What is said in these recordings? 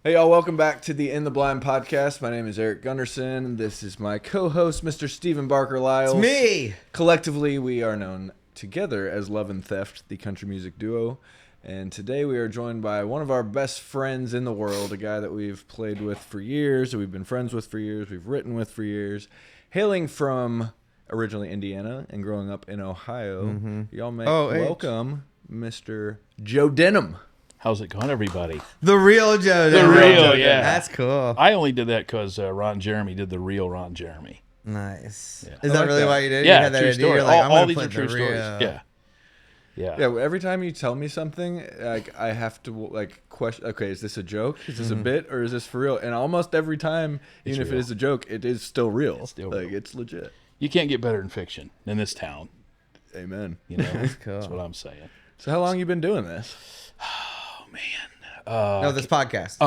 Hey, y'all, welcome back to the In the Blind podcast. My name is Eric Gunderson. This is my co-host, Mr. Stephen Barker Lyles. It's me! Collectively, we are known together as Love and Theft, the country music duo. And today we are joined by one of our best friends in the world, a guy that we've played with for years, that we've been friends with for years, we've written with for years, hailing from originally Indiana and growing up in Ohio. Mm-hmm. Y'all may welcome Mr. Joe Denim. How's it going, everybody? The real Joe. The real, yeah. That's cool. I only did that because Ron Jeremy did the real Ron Jeremy. Nice. Yeah. Is that like really that. why you did it? Yeah, You had that true idea? story. You're like, I'm all gonna these are put true the stories. real- Yeah. Yeah, every time you tell me something, like I have to like question. Okay, is this a joke? Is this a bit, or is this for real? And almost every time, even if it real. is a joke, it is still real. It's still like real. it's legit. You can't get better in fiction in this town. Amen. You know, That's cool. That's what I'm saying. So how long you been doing this? Oh man. No, this podcast.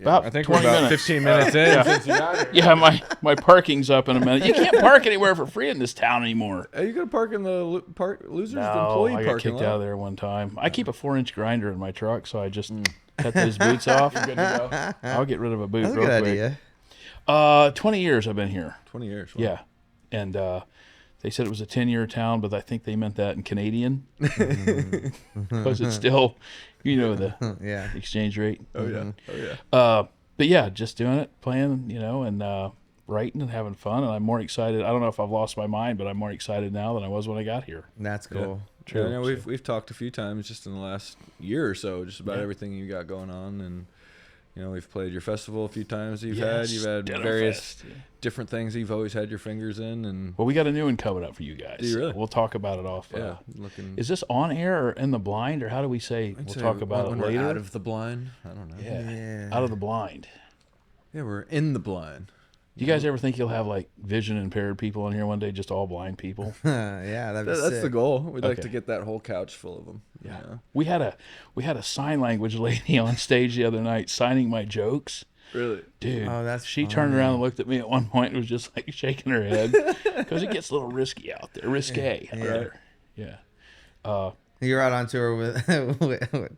About I think 20 we're about minutes. 15 minutes in since you got here. Yeah, my parking's up in a minute. You can't park anywhere for free in this town anymore. Are you gonna park in the losers No, employee I got parking kicked lot? out of there one time. I keep a 4-inch grinder in my truck, so I just cut those boots off. Good to go. I'll get rid of a boot That's a real good quick. idea. 20 years I've been here. 20 years. Wow. Yeah, and they said it was a 10-year town, but I think they meant that in Canadian because it's still, the Yeah. exchange rate. Oh yeah. Oh yeah. But yeah, just doing it, playing, and writing and having fun. And I'm more excited. I don't know if I've lost my mind, but I'm more excited now than I was when I got here. That's cool. True. Yeah, I know we've talked a few times just in the last year or so, just about everything you got going on, and we've played your festival a few times. You've had Dinner various Fest, yeah. different things that you've always had your fingers in, and Well, we got a new one coming up for you guys. Do you really? We'll talk about it off. looking. Is this on air or in the blind, or how do we say I'd we'll say talk about it when we're later? out of the blind. I don't know. Yeah, Yeah. out of the blind. Yeah, we're in the blind. Do you guys ever think you'll have like vision impaired people in here one day, just all blind people? Yeah, that'd be That's sick. the goal. We'd like Okay. to get that whole couch full of them. Yeah. We had a sign language lady on stage the other night signing my jokes. Really? Dude, Oh, that's she turned funny. around and looked at me at one point and was just like shaking her head because it gets a little risky out there. Risque out there. Yeah. You're out on tour with.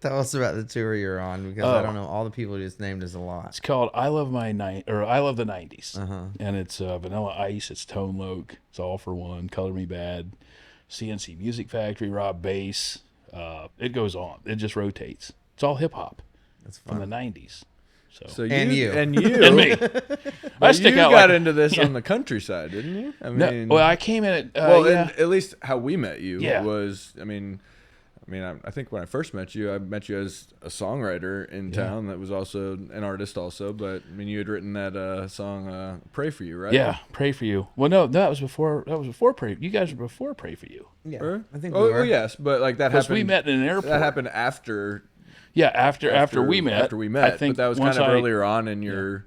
Tell us about the tour you're on, because I don't know. All the people you just named is a lot. It's called I Love the 90’s. Uh-huh. And it's Vanilla Ice, it's Tone Loc, it's All for One, Color Me Bad, CNC Music Factory, Rob Bass. It goes on. It just rotates. It's all hip hop That's from fun. the 90s. So And you. and you And me. I you stick out got like into this on the countryside, didn't you? I No, mean, well, I came in at well, yeah. and at least how we met you Yeah. was, I think when I first met you as a songwriter in town that was also an artist also, but you had written that song "Pray for You," right? Yeah, Pray for You. Well, no, that was before Pray. You guys were before Pray for You. Yeah, Or? I think Oh, we were. yes, but like that Because happened. we met in an airport. That happened after we met. After we met, I think but that was kind of earlier on in your.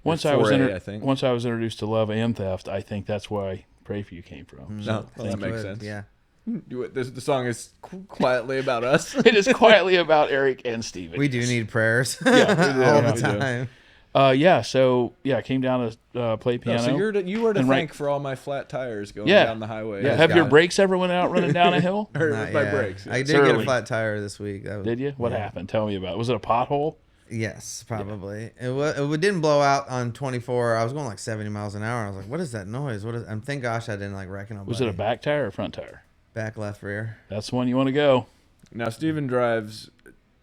Once your I was foray, I think. once I was introduced to Love and Theft, I think that's why Pray for You came from. So No, well, that makes Good, sense. Yeah. The song is quietly about us. it is quietly about Eric and Steven. We do need prayers we do. all the We do. time. I came down to play piano. So you were to And thank for all my flat tires going Yeah. down the highway. yeah, I have got your it. brakes ever went out running down a hill? Hurt Not with my yet. brakes. I yeah. did get a Early. flat tire this week. That was, Did you? What happened? Tell me about it. Was it a pothole? Yes, probably. It didn't blow out on 24. I was going like 70 miles an hour. I was like, "What is that noise? What is?" And thank gosh I didn't like wreck nobody. Was it a back tire or front tire? back, left, rear? That's the one you want to go. Now Steven drives.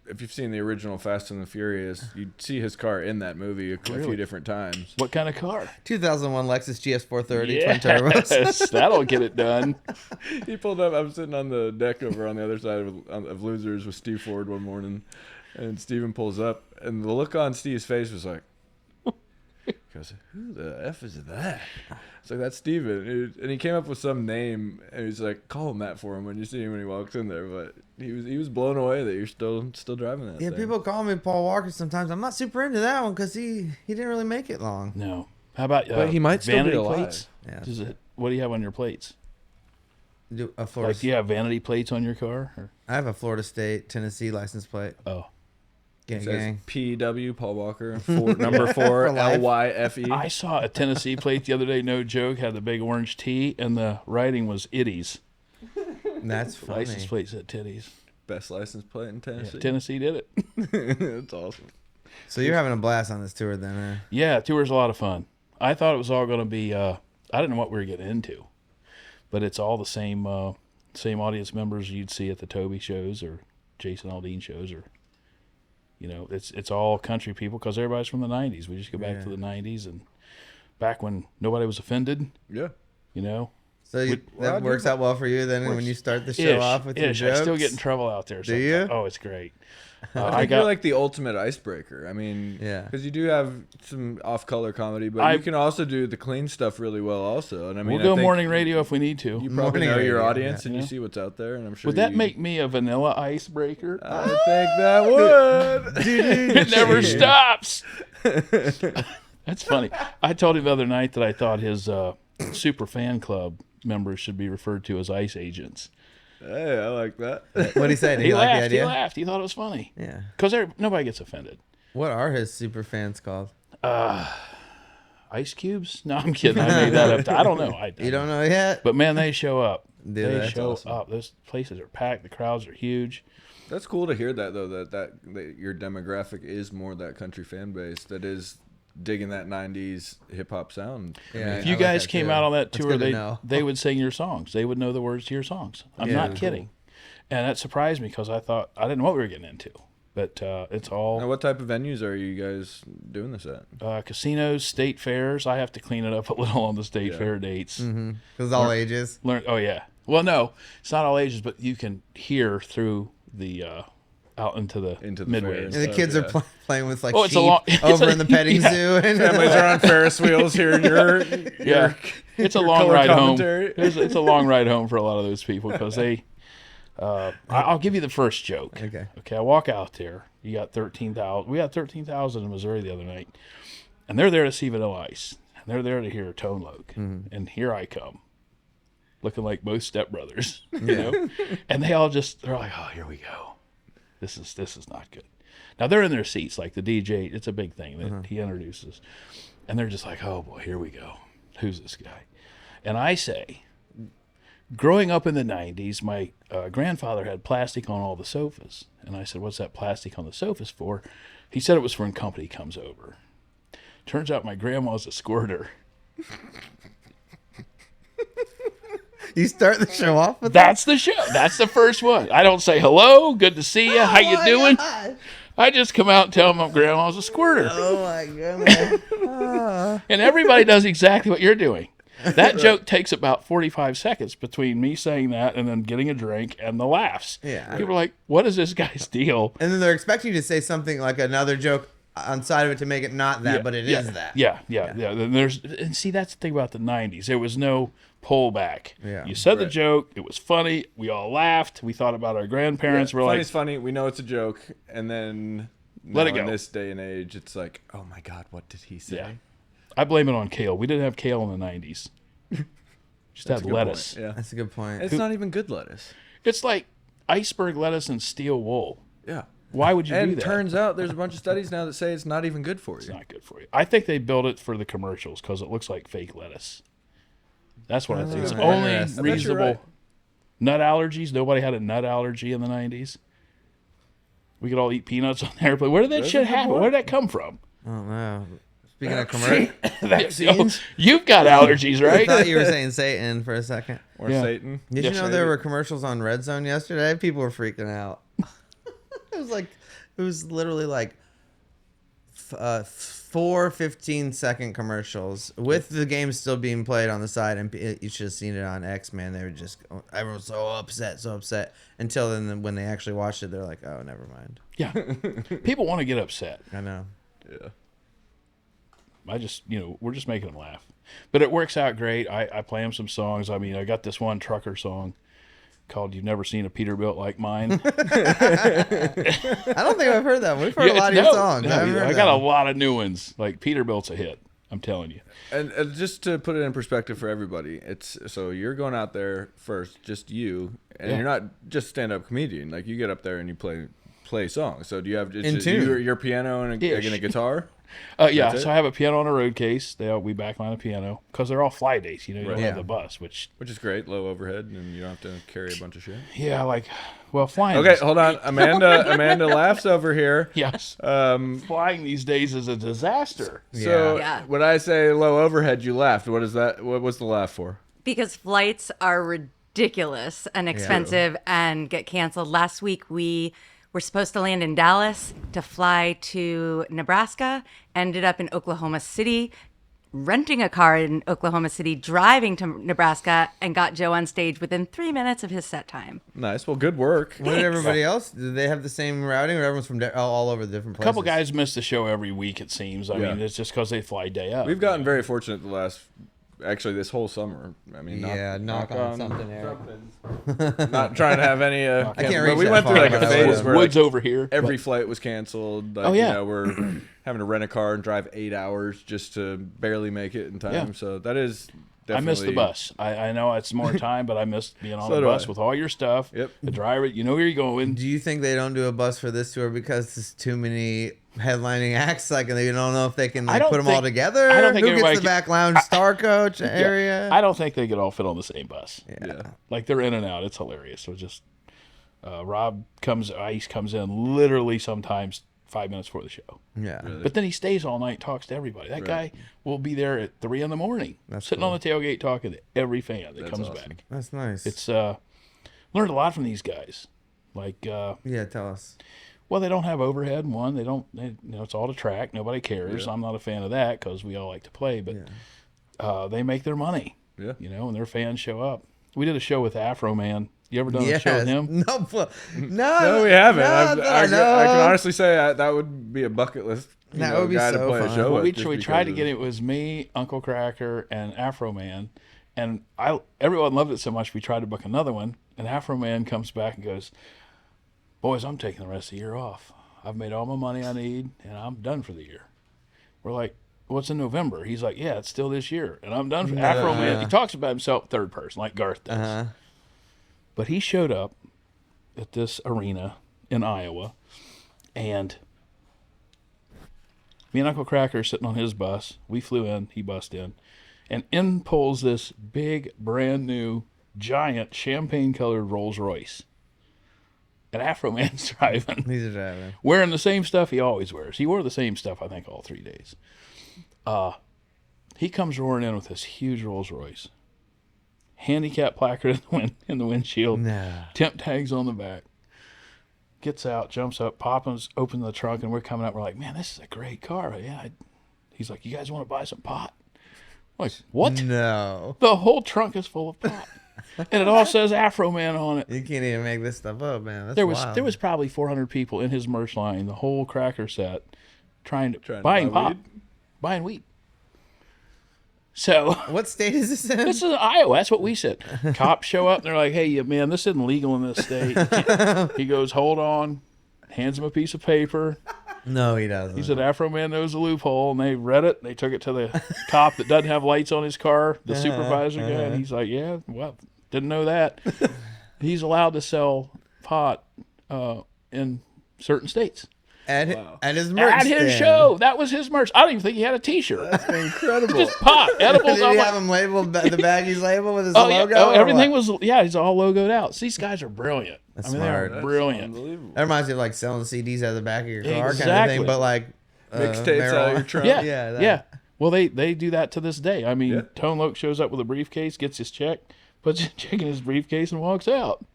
If you've seen the original Fast and the Furious, you'd see his car in that movie a few Really? different times. What kind of car? 2001 Lexus GS430 twin turbos. Yes, that'll get it done. He pulled up. I'm sitting on the deck over on the other side of Losers with Steve Ford one morning, and Steven pulls up, and the look on Steve's face was like, he goes, "Who the F is that?" It's like, "That's Steven." And he came up with some name, and he's like, "Call him that for him when you see him when he walks in there." But he was blown away that you're still driving that Yeah, thing. people call me Paul Walker sometimes. I'm not super into that one because he didn't really make it long. No. How about But he might still be vanity alive. plates? Yeah. What do you have on your plates? Do a Florida. Like, do you have vanity plates on your car? Or? I have a Florida State, Tennessee license plate. Oh. Gang, It says gang. PW Paul Walker, number 4 For life. LYFE. I saw a Tennessee plate the other day, no joke, had the big orange T, and the writing was itties. That's funny. License plate said titties. Best license plate in Tennessee. Yeah, Tennessee did it. That's awesome. So you're having a blast on this tour then, huh? Yeah, tour's a lot of fun. I thought it was all going to be. I didn't know what we were getting into, but it's all the same audience members you'd see at the Toby shows or Jason Aldean shows, or it's all country people because everybody's from the '90s. We just go back to the '90s and back when nobody was offended. Yeah. So that works out well for you then when you start the show off with your jokes? I still get in trouble out there. Do you? Oh, it's great. I think you're like the ultimate icebreaker. I mean, yeah, because you do have some off-color comedy, but you can also do the clean stuff really well also. And I mean, we'll go morning radio if we need to. You probably know your audience and you see what's out there, and I'm sure. Would that make me a vanilla icebreaker? I think that would. It never stops. That's funny. I told him the other night that I thought his super fan club members should be referred to as ICE agents. Hey, I like that. What did he say? Did he like laughed. the idea? He laughed. He thought it was funny. Yeah. Because nobody gets offended. What are his super fans called? Ice cubes? No, I'm kidding. I made that up. I don't know. You don't know yet? But man, they show up. They show up. Those places are packed. The crowds are huge. That's cool to hear that though. That your demographic is more that country fan base that is digging that '90s hip hop sound. Yeah, if you guys came out on that tour, they would sing your songs. They would know the words to your songs. I'm not kidding. Cool. And that surprised me because I didn't know what we were getting into. But it's all. Now, what type of venues are you guys doing this at? Casinos, state fairs. I have to clean it up a little on the state fair dates. Because it's all ages. Oh yeah. Well, no, it's not all ages, but you can hear through the out into the midway. And the kids are playing with like sheep in the petting zoo. And families are on Ferris wheels hearing your it's a long ride home. It's a long ride home for a lot of those people because they. I'll give you the first joke. Okay. I walk out there. You got 13,000. We got 13,000 in Missouri the other night, and they're there to see Vanilla Ice, and they're there to hear Tone Loc. And here I come, looking like both stepbrothers, you know. And they're like, oh, here we go. This is not good. Now they're in their seats, like the DJ. It's a big thing that he introduces, and they're just like, oh boy, here we go. Who's this guy? And I say. Growing up in the 90s, my grandfather had plastic on all the sofas. And I said, what's that plastic on the sofas for? He said it was for when company comes over. Turns out my grandma's a squirter. You start the show off with That's the show. That's the first one. I don't say, hello, good to see you, how you doing? God. I just come out and tell them my grandma's a squirter. Oh, my goodness. And everybody does exactly what you're doing. That joke takes about 45 seconds between me saying that and then getting a drink and the laughs. Yeah. People are like, what is this guy's deal? And then they're expecting you to say something like another joke on side of it to make it not that, but it is that. Yeah. And see, that's the thing about the 90s. There was no pullback. Yeah. You said the joke. It was funny. We all laughed. We thought about our grandparents. We're funny's funny. We know it's a joke. And then let it go. In this day and age, it's like, oh, my God, what did he say? Yeah. I blame it on kale. We didn't have kale in the 90s. Just had lettuce. Yeah. That's a good point. It's not even good lettuce. It's like iceberg lettuce and steel wool. Yeah. Why would you do that? And it turns out there's a bunch of studies now that say it's not even good for you. It's not good for you. I think they built it for the commercials because it looks like fake lettuce. That's what I think. It's only reasonable. Right. Nut allergies. Nobody had a nut allergy in the 90s. We could all eat peanuts on there. But where did that shit happen? Where did that come from? I don't know. Speaking of commercials, vaccines, you've got allergies, right? I thought you were saying Satan for a second. Or Satan. Did you know there were commercials on Red Zone yesterday? People were freaking out. It was literally like 4 15-second commercials with the game still being played on the side, and you should have seen it on X, man. They were just everyone was so upset until then when they actually watched it, they're like, oh, never mind. Yeah, people want to get upset. I know. Yeah. I just, we're just making them laugh. But it works out great. I play them some songs. I mean, I got this one trucker song called You've Never Seen a Peterbilt Like Mine. I don't think I've heard that one. We've heard a lot of your songs. I got a lot of new ones. Like Peterbilt's a hit. I'm telling you. And just to put it in perspective for everybody, so you're going out there first, just you, and you're not just stand-up comedian. Like you get up there and you play play songs. So do you have In tune. your piano and a guitar? Yeah, so I have a piano on a road case. We backline a piano because they're all fly days. You don't have the bus, which is great, low overhead, and you don't have to carry a bunch of shit. Yeah, flying. Okay, hold on. Amanda laughs over here. Yes. Flying these days is a disaster. So when I say low overhead, you laughed. What is that? What's the laugh for? Because flights are ridiculous and expensive and get canceled. Last week we were supposed to land in Dallas to fly to Nebraska, ended up in Oklahoma City, renting a car in Oklahoma City, driving to Nebraska, and got Joe on stage within 3 minutes of his set time. Nice. Well, good work. What did everybody else? Did they have the same routing, or everyone's from all over the different places? A couple guys miss the show every week, it seems. I mean, it's just because they fly day up. We've gotten very fortunate actually this whole summer. I mean, knock on something, Eric. Not trying to have any. I can't reach but we that went through far, a phase where Woods over here. Every flight was canceled. We're having to rent a car and drive 8 hours just to barely make it in time. Yeah. So that is. Definitely. I missed the bus. I know it's more time, but I missed being on the bus with all your stuff. Yep. The driver, you know where you're going. Do you think they don't do a bus for this tour because there's too many headlining acts? And they don't know if they can put them all together? I don't think Who gets the back lounge star coach area? I don't think they could all fit on the same bus. Yeah. They're in and out. It's hilarious. So just Rob comes in literally sometimes 5 minutes before the show. Yeah. Really? But then he stays all night, talks to everybody. That guy will be there at 3 a.m. sitting on the tailgate talking to every fan that comes back. That's nice. It's learned a lot from these guys. Tell us. Well, they don't have overhead. One, it's all to track. Nobody cares. I'm not a fan of that because we all like to play. But they make their money. Yeah. And their fans show up. We did a show with Afro Man. You ever done a show with him? No, we haven't. I can honestly say that would be a bucket list. That would be guy so to play fun. a show with. We tried to get it. It was me, Uncle Cracker, and Afro Man, and everyone loved it so much we tried to book another one. And Afro Man comes back and goes, "Boys, I'm taking the rest of the year off. I've made all my money I need, and I'm done for the year." We're like, "What's in November?" He's like, "Yeah, it's still this year, and I'm done for Afro Man." He talks about himself third person, like Garth does. But he showed up at this arena in Iowa, and me and Uncle Cracker are sitting on his bus. We flew in, he bussed in, and pulls this big, brand new, giant, champagne-colored Rolls Royce. And Afro Man's driving. He's driving. Wearing the same stuff he always wears. He wore the same stuff, I think, all 3 days. He comes roaring in with this huge Rolls Royce. Handicap placard in the windshield. No. Temp tags on the back. Gets out, jumps up, opens the trunk, and we're coming up. We're like, "Man, this is a great car." Yeah. He's like, "You guys want to buy some pot?" I'm like, "What?" No. The whole trunk is full of pot. And it all says Afro Man on it. You can't even make this stuff up, man. That's wild. There was probably 400 people in his merch line, the whole Cracker set, buying pot, buying weed. So what state is this in? This is Iowa. That's what we said. Cops show up and they're like, "Hey, man, this isn't legal in this state." He goes, "Hold on," hands him a piece of paper. No, he doesn't. He said, "Afro Man knows the loophole," and they read it. They took it to the cop that doesn't have lights on his car, the supervisor guy, and he's like, "Yeah, well, didn't know that." He's allowed to sell pot in certain states. At his merch At his show. That was his merch. I don't even think he had a T-shirt. That's incredible. Just pot, edibles. Did he have him labeled, the baggies labeled with his logo? Oh, everything was, he's all logoed out. So these guys are brilliant. That's smart. They are brilliant. That reminds me of like selling CDs out of the back of your car Exactly. kind of thing, but like mixtapes out of your trunk. Yeah. Well, they do that to this day. I mean, Tone Loc shows up with a briefcase, gets his check, puts his check in his briefcase, and walks out.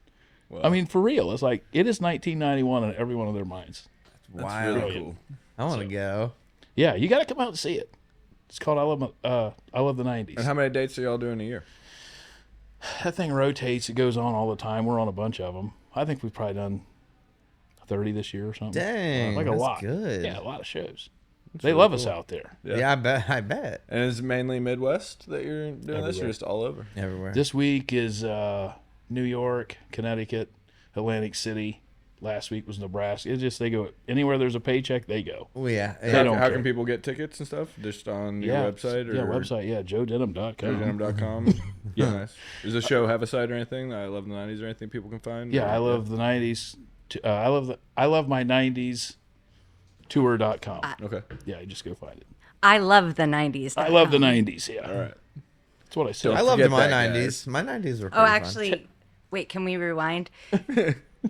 Wow. I mean, for real. It's like, it is 1991 in every one of their minds. Wow, really cool. I want to go. Yeah, you got to come out and see it. It's called I Love the 90's. And how many dates are y'all doing a year? That thing rotates. It goes on all the time. We're on a bunch of them. I think we've probably done 30 this year or something. Dang, like a that's lot. Good. Yeah, a lot of shows. They love us out there. Yeah, I bet. And is it mainly Midwest that you're doing this, or just all over? Everywhere. This week is New York, Connecticut, Atlantic City. Last week was Nebraska. It's just they go anywhere there's a paycheck, they go. Well, yeah. How can people get tickets and stuff? Just on your website? Yeah, website. Yeah, joedenim.com. joedenim.com. Yeah. Nice. Does the show have a site or anything? I Love the 90's or anything people can find? Yeah, I Love the 90's I love my 90s tour.com. Okay. Yeah, you just go find it. I love the 90s. I love the 90s. Yeah. All right. That's what I said. I loved forget my that, 90s. My 90s were pretty Oh, fun. actually, wait, can we rewind?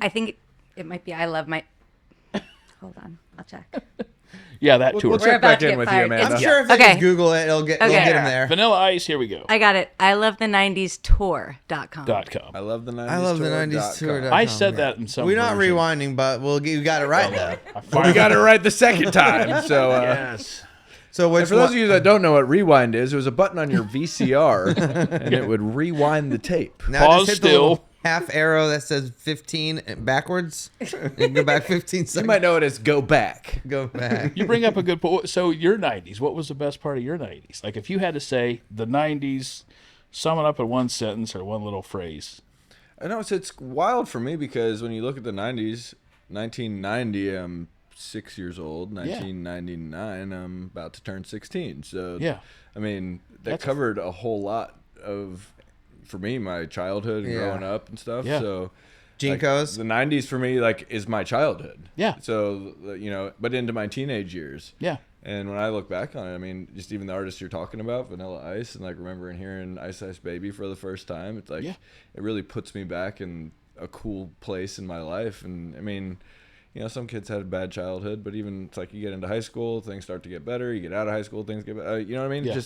I think it might be I love my. Hold on, I'll check. Yeah, that tour. We'll check about back to in get with fired. you, Amanda. I'm sure if they Okay. just Google it, it'll get him there. Vanilla Ice, here we go. I got it. I love the 90s tour.com. I love the 90s I love the 90s tour. I said that in some We're not version. rewinding, but you got it right though. I We finally got it right the second time. So, Yes. So and which for those one? of you that don't know what rewind is, it was a button on your VCR, and it would rewind the tape. Now Pause just hit the still. little half arrow that says 15 backwards. You can go back 15 seconds. You might know it as go back. Go back. You bring up a good point. So your 90s, what was the best part of your 90s? Like if you had to say the 90s, sum it up in one sentence or one little phrase. I know it's wild for me because when you look at the 90s, 1990, I'm 6 years old. 1999, I'm about to turn 16. So, Yeah. I mean, that That's covered a whole lot of, for me, my childhood and Yeah. growing up and stuff. Yeah. So, Jinkos. the 90s for me, like, is my childhood. Yeah. So, you know, but into my teenage years. Yeah. And when I look back on it, I mean, just even the artists you're talking about, Vanilla Ice, and like remembering hearing Ice Ice Baby for the first time, it's like, Yeah. it really puts me back in a cool place in my life. And I mean, you know, some kids had a bad childhood, but even it's like you get into high school, things start to get better. You get out of high school, things get better. You know what I mean? Yeah.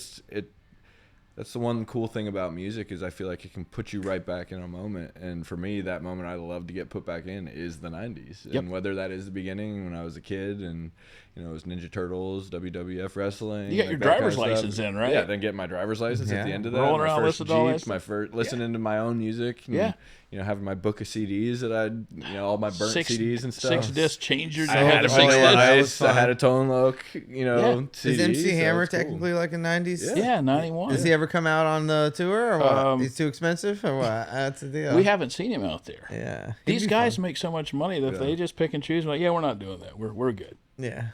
That's the one cool thing about music is I feel like it can put you right back in a moment. And for me, that moment I love to get put back in is the 90s. Yep. And whether that is the beginning when I was a kid and, you know, it was Ninja Turtles, WWF wrestling. You got like your that kind driver's of stuff. license in, right? Yeah, then get my driver's license at the Yeah. end of that. Rolling my around first listening to all that Jeep, my stuff. first listening to my own music. And, Yeah. You know, having my book of CDs that I'd, you know, all my burnt CDs and stuff. 6-disc changers. I had a six Vanilla discs. That was Ice. I fun. had a Tone Loc, you know, Yeah. CD. Is MC so Hammer it's cool. technically like a 90s? Yeah. Yeah, 91. Does he ever come out on the tour or what? He's too expensive or what? That's the deal. We haven't seen him out there. Yeah. He'd These be guys fun. make so much money that if they just pick and choose, like, yeah, we're not doing that. We're good. Yeah.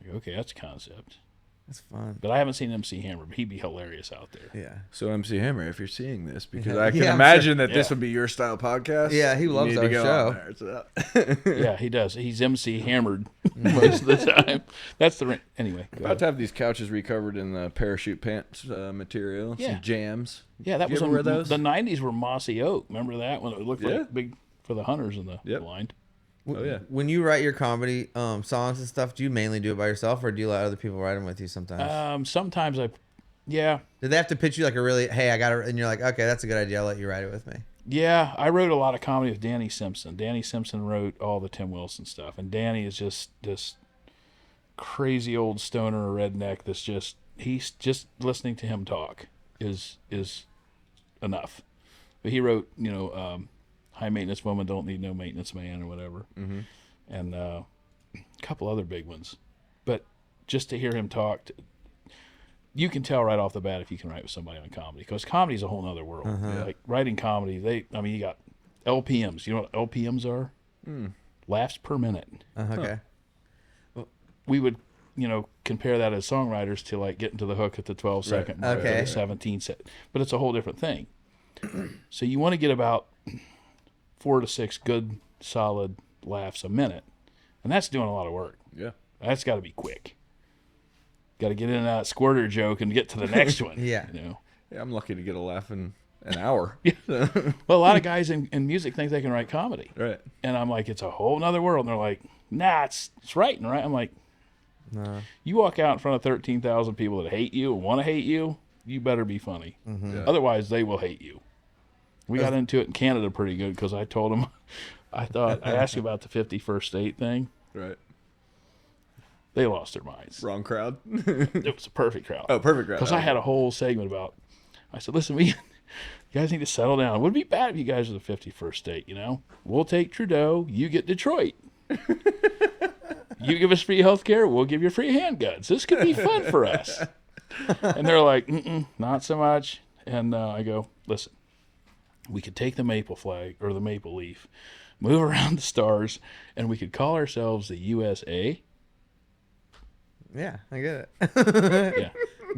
Like, okay, that's a concept. That's fun. But I haven't seen MC Hammer, but he'd be hilarious out there. Yeah. So MC Hammer, if you're seeing this, because Yeah. I can Yeah, I'm imagine that this Yeah. would be your style podcast. Yeah, he you loves need our to go show. on there, so. Yeah, he does. He's MC Hammered most of the time. That's the anyway. Go About ahead. to have these couches recovered in the parachute pants material. Yeah. Some jams. Yeah, that Did was you ever wear on those? the 90s were mossy oak. Remember that when it looked Yeah. like big for the hunters in the Yep. blind. Oh yeah. When you write your comedy songs and stuff, do you mainly do it by yourself or do you let other people write them with you sometimes? Sometimes yeah, Did they have to pitch you like a really, hey, I got it, and you're like, okay, that's a good idea. I'll let you write it with me. yeah. I wrote a lot of comedy with Danny Simpson. Danny Simpson wrote all the Tim Wilson stuff, and Danny is just this crazy old stoner redneck. He's just listening to him talk is enough. But he wrote, High Maintenance Woman Don't Need No Maintenance Man or whatever, and a couple other big ones. But just to hear him talk, you can tell right off the bat if you can write with somebody on comedy, because comedy is a whole nother world. Like writing comedy, you got LPMs. You know what LPMs are? Laughs per minute. Okay. We would, compare that as songwriters to like getting to the hook at the 12-second mark, Okay. or the 17 set. But it's a whole different thing. So you want to get about 4 to 6 good, solid laughs a minute, and that's doing a lot of work. Yeah. That's got to be quick. Got to get in that squirter joke and get to the next one. Yeah. Yeah, I'm lucky to get a laugh in an hour. Well, a lot of guys in music think they can write comedy. Right. And I'm like, it's a whole nother world. And they're like, nah, it's writing, right? I'm like, No. you walk out in front of 13,000 people that hate you and want to hate you, you better be funny. Yeah. Otherwise, they will hate you. We got into it in Canada pretty good because I told them, I asked you about the 51st state thing. Right. They lost their minds. Wrong crowd. It was a perfect crowd. Oh, perfect crowd. Because I had a whole segment about, I said, listen, you guys need to settle down. It would be bad if you guys are the 51st state, We'll take Trudeau, you get Detroit. You give us free health care, we'll give you free handguns. This could be fun for us. And they're like, not so much. And I go, listen, we could take the maple flag or the maple leaf, move around the stars, and we could call ourselves the USA. Yeah, I get it. Yeah.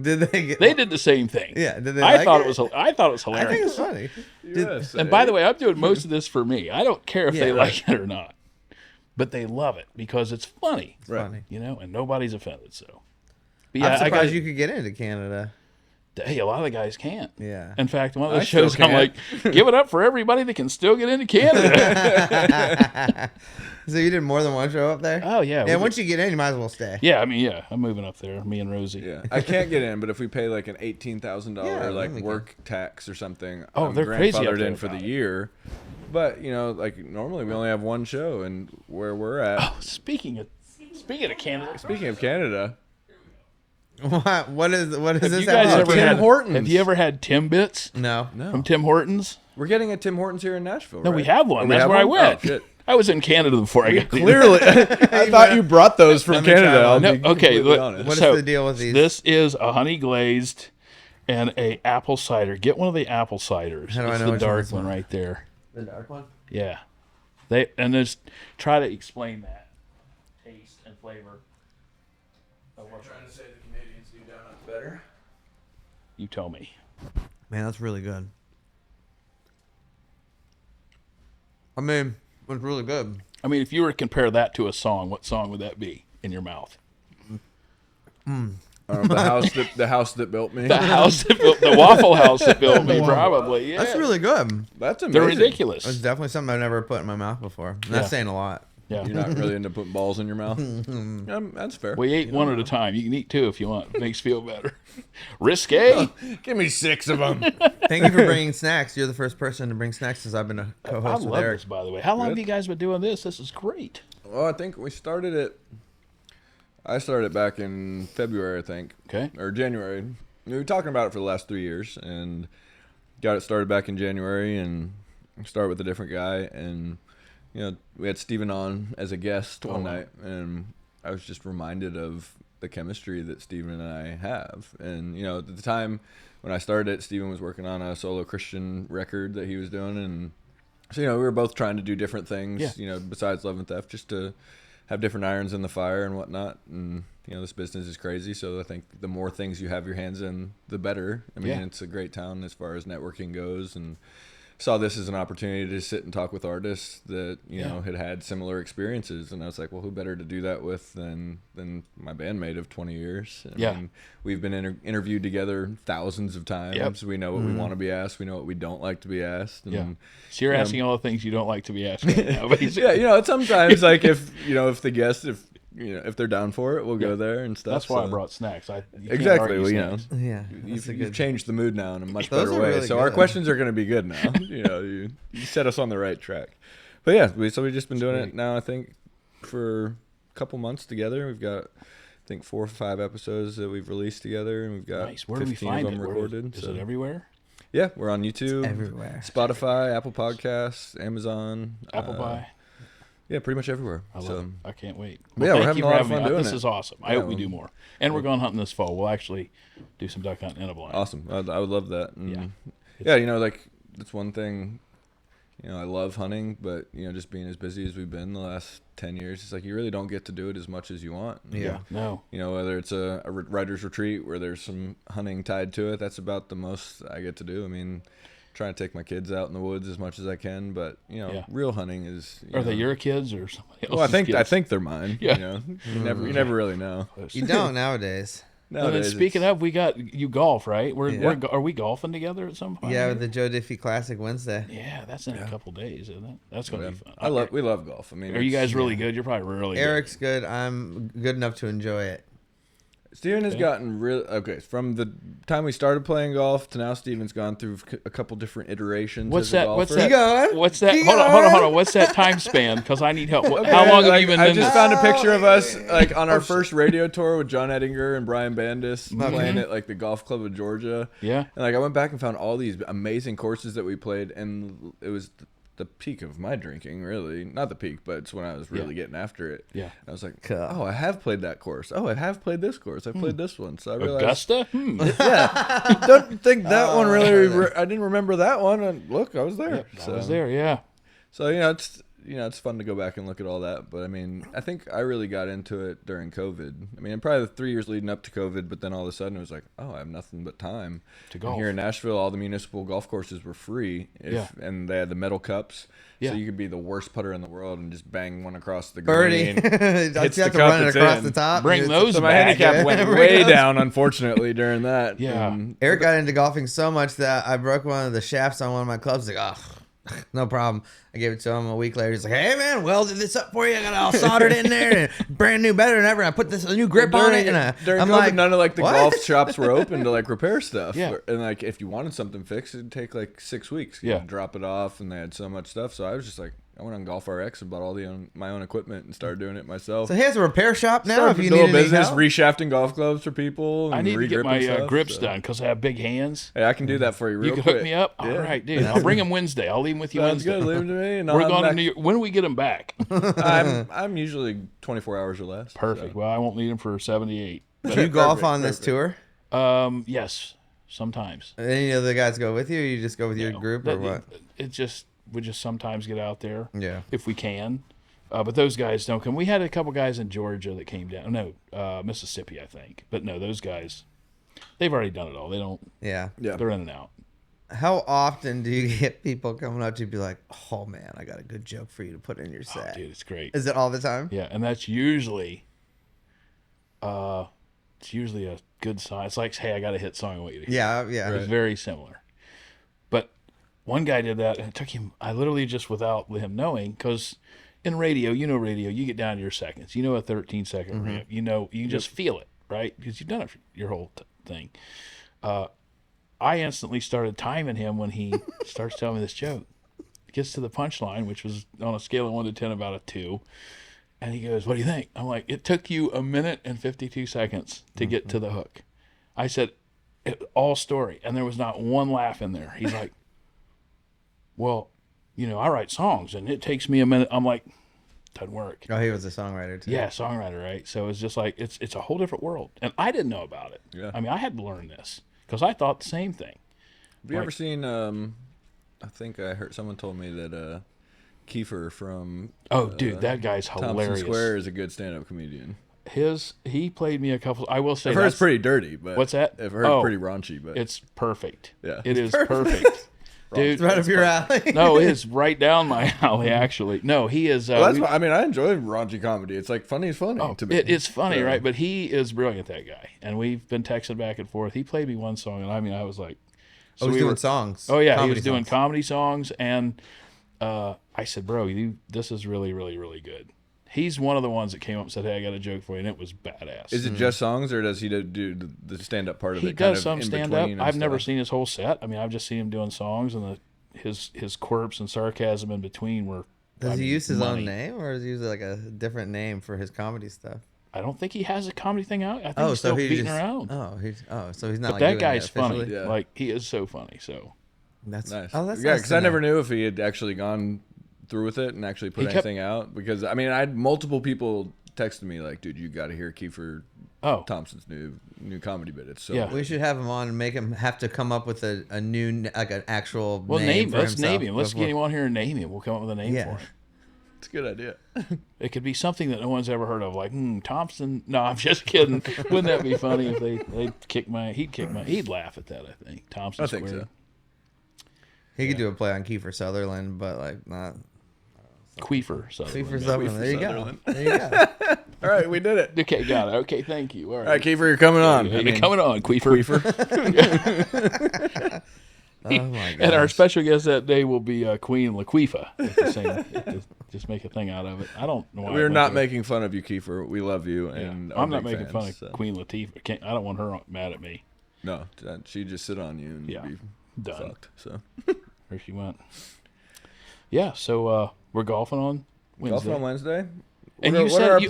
Did they get? They did the same thing. Yeah. Did they? I like thought it? it was hilarious. I think it's funny. USA. And by the way, I'm doing most of this for me. I don't care if they Yeah. like it or not. but they love it because it's funny. It's funny. You know, and nobody's offended. So, but I'm surprised you could get into Canada. Hey, a lot of the guys can't. Yeah. In fact, one of those shows, I'm like, give it up for everybody that can still get into Canada. So you did more than one show up there? Oh, yeah. And once you get in, you might as well stay. Yeah, I mean, yeah. I'm moving up there, me and Rosie. Yeah. I can't get in, but if we pay like an $18,000 like work tax or something, I'm they're crazy up grandfathered there in for the year. But, you know, like normally we only have one show, and where we're at. Oh, speaking of Canada. Speaking of Canada. What is Have this? you guys ever Tim had Hortons? Have you ever had Timbits? No. From Tim Hortons? We're getting a Tim Hortons here in Nashville, No, right? we have one. Oh, we That's have where one? I went. Oh, shit. I was in Canada before I got here. Clearly. I thought you brought those from Canada. I'll be Okay, completely honest. What is the deal with these? This is a honey glazed and a apple cider. Get one of the apple ciders. How do I It's know the which dark one's one what? right there. The dark one? Yeah. Just try to explain that taste and flavor. Trying to say the Canadians do donuts better. You tell me. Man, that's really good. I mean, it's really good. I mean, if you were to compare that to a song, what song would that be in your mouth? The house that built me. The Waffle House that built me, probably. Yeah. That's really good. That's amazing. They're ridiculous. It's definitely something I've never put in my mouth before. And that's saying a lot. Yeah. You're not really into putting balls in your mouth. That's fair. We ate one at a time. You can eat two if you want. It makes you feel better. Risque? Give me 6 of them. Thank you for bringing snacks. You're the first person to bring snacks since I've been a I co-host with love Eric. this, by the way. How long have you guys been doing this? This is great. Well, I think we started it. I started it back in February, I think. Okay. Or January. We were talking about it for the last 3 years, and got it started back in January, and started with a different guy, and you know, we had Steven on as a guest one night, and I was just reminded of the chemistry that Steven and I have. And, you know, at the time when I started it, Steven was working on a solo Christian record that he was doing. And so, you know, we were both trying to do different things, you know, besides Love and Theft, just to have different irons in the fire and whatnot. And, you know, this business is crazy. So I think the more things you have your hands in, the better. I mean, it's a great town as far as networking goes. And saw this as an opportunity to sit and talk with artists that you know had similar experiences, and I was like, well, who better to do that with than my bandmate of 20 years? I mean, we've been interviewed together thousands of times. We know what we want to be asked. We know what we don't like to be asked. And, so you're asking all the things you don't like to be asked right now, basically. Yeah, you know, sometimes like if the guest if they're down for it, we'll go there and stuff. That's why I brought snacks. Exactly. Well, you know, you've changed the mood now in a much better way. Really so good. our questions are going to be good now. You know, you set us on the right track. But yeah, we've just been doing it now, I think, for a couple months together. We've got, I think, 4 or 5 episodes that we've released together, and we've got Where 15 do we find of them recorded. Is it everywhere? Yeah, we're on YouTube, everywhere. Spotify, Apple Podcasts, Amazon, Apple Pie. Yeah, pretty much everywhere. I love it. I can't wait. Well, yeah, we're having a lot of fun doing This is awesome. I hope we do more. And we're going hunting this fall. We'll actually do some duck hunting in a blind. Awesome. I would love that. And you know, like, that's one thing, you know, I love hunting, but, you know, just being as busy as we've been the last 10 years, it's like you really don't get to do it as much as you want. No. You know, whether it's a writer's retreat where there's some hunting tied to it, that's about the most I get to do. I mean, trying to take my kids out in the woods as much as I can, but you know, real hunting is. Are they your kids or somebody else's? Well, I kids? think they're mine. Yeah. You know, you never really know. You don't nowadays. And then speaking of, we got you golf, right? Are we golfing together at some point? Yeah, with the Joe Diffie Classic Wednesday. Yeah, that's in a couple days, isn't it? That's gonna be fun. We love golf. I mean, are you guys really good? You're probably really Eric's good. I'm good enough to enjoy it. Steven has gotten from the time we started playing golf to now. Steven's gone through a couple different iterations. What's that? Hold on. What's that time span? Because I need help. How long have you been? I just found a picture of us like on our first radio tour with John Eddinger and Brian Bandis playing at like the Golf Club of Georgia. Yeah. And like I went back and found all these amazing courses that we played, and it was the peak of my drinking, really. Not the peak, but it's when I was really getting after it. Yeah. And I was like, oh, I have played that course. Oh, I have played this course. I played this one. So I realized. Augusta? Yeah. Don't think that one really. I didn't remember that one. And look, I was there. I was there, yeah. So, you know, it's, it's fun to go back and look at all that. But I mean, I think I really got into it during COVID. I mean, probably the 3 years leading up to COVID, but then all of a sudden it was like, oh, I have nothing but time to golf. And here in Nashville, all the municipal golf courses were free, and they had the metal cups. So you could be the worst putter in the world and just bang one across the green. Don't you have to run it across the top? Bring those so back. my handicap went way down, unfortunately, during that. Yeah. Eric got into golfing so much that I broke one of the shafts on one of my clubs. Like, oh, no problem. I gave it to him a week later. He's like, hey, man, welded this up for you. I got it all soldered in there. And brand new, better than ever. I put a new grip on it. And during I'm COVID, like, none of the what? golf shops were open to repair stuff. Yeah. And if you wanted something fixed, it'd take 6 weeks. Yeah. Drop it off, and they had so much stuff. So I was just like, I went on Golf RX and bought all my own equipment and started doing it myself. So he has a repair shop now. Started If you a little need business, help. reshafting golf clubs for people. And I need to get my stuff, grips done because I have big hands. Hey, I can do that for you real You can quick. hook me up? Yeah. All right, dude. I'll bring them Wednesday. I'll leave them with you Sounds Wednesday. good. Leave them to me. And We're going to New York. When do we get them back? I'm usually 24 hours or less. Perfect. So. Well, I won't need them for 78. Do you golf on this tour? Yes, sometimes. Any of the guys go with you, or you just go with your group, or what? We just sometimes get out there. Yeah. If we can. But those guys don't come. We had a couple guys in Georgia that came down. No, Mississippi, I think. But no, those guys, they've already done it all. They don't. Yeah. They're in and out. How often do you get people coming up to you be like, oh, man, I got a good joke for you to put in your set? Oh, dude, it's great. Is it all the time? Yeah, and that's usually a good sign. It's like, hey, I got a hit song I want you to hear. Yeah. It's very similar. But one guy did that, and it took him, I literally just without him knowing, because in radio, you get down to your seconds. You know a 13-second ramp. You can just feel it, right? Because you've done it for your whole thing. I instantly started timing him when he starts telling me this joke. Gets to the punchline, which was on a scale of 1 to 10 about a 2. And he goes, what do you think? I'm like, it took you 1 minute and 52 seconds to get to the hook. I said, all story. And there was not one laugh in there. He's like, well, I write songs and it takes me a minute. I'm like, doesn't work. Oh, he was a songwriter too. Yeah, songwriter, right? So it's just like, it's a whole different world. And I didn't know about it. Yeah. I mean, I had to learn this because I thought the same thing. Have you ever seen, I think I heard someone told me that Kiefer from dude, that guy's hilarious. Thompson Square is a good stand-up comedian. He played me a couple. I will say, I've heard it's pretty dirty, but what's that? I've heard it's pretty raunchy, but it's perfect. Yeah, it is perfect. Dude, It's right up your alley. No, it is right down my alley. Actually, no, he is. Well, that's I mean, I enjoy raunchy comedy. It's like funny is funny to me. It's funny, right? But he is brilliant, that guy. And we've been texting back and forth. He played me one song, and I mean, I was like, so he's doing songs. Oh yeah, he was doing comedy songs, and I said, bro, this is really, really, really good. He's one of the ones that came up and said, hey, I got a joke for you, and it was badass. Is it just songs, or does he do the stand-up part of it? He does some stand-up. I've never seen his whole set. I mean, I've just seen him doing songs, and his quirks and sarcasm in between were. Does he use his own name, or does he use like a different name for his comedy stuff? I don't think he has a comedy thing out. I think he's still beating around. So he's not. But like that guy's funny. Yeah. Like, he is so funny. So that's nice. Oh, that's yeah, nice because I never knew if he had actually gone through with it and actually put anything out. Because I mean, I had multiple people texting me like, "Dude, you got to hear Kiefer Thompson's new comedy bit." It's so we should have him on and make him have to come up with a new like an actual name. For Let's himself name him. Let's get him on here and name him. We'll come up with a name for him. It's a good idea. It could be something that no one's ever heard of, like Thompson. No, I'm just kidding. Wouldn't that be funny if he'd laugh at that. I think Thompson. I think so. He could do a play on Kiefer Sutherland, but like not. Queefer Sutherland. Queefer Sutherland. There you go. There you go. All right, we did it. Okay, got it. Okay, thank you. All right, Kiefer, you're coming on. You're coming on, Queefer. Oh my god! And our special guest that day will be Queen Laquifa. Just make a thing out of it. I don't know why. We're not making fun of you, Kiefer. We love you, and I'm not making fans, fun of Queen Latifah. I don't want her mad at me. No, she'd just sit on you and be done. Fucked, so there she went. Yeah, so we're golfing on Wednesday. Golfing on Wednesday. And you said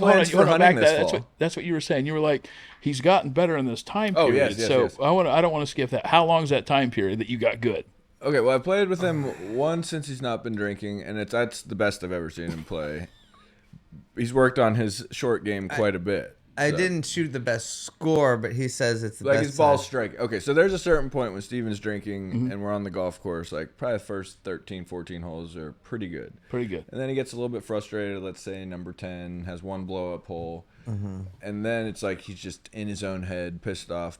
that's what you were saying. You were like, he's gotten better in this time period. Yes. I don't want to skip that. How long is that time period that you got good? Okay, well, I played with him once since he's not been drinking, and that's the best I've ever seen him play. He's worked on his short game quite a bit. I didn't shoot the best score, but he says it's the like best. his ball strike. Okay, so there's a certain point when Steven's drinking and we're on the golf course, like probably the first 13, 14 holes are pretty good. Pretty good. And then he gets a little bit frustrated, let's say number 10, has one blow-up hole. And then it's like he's just in his own head, pissed off,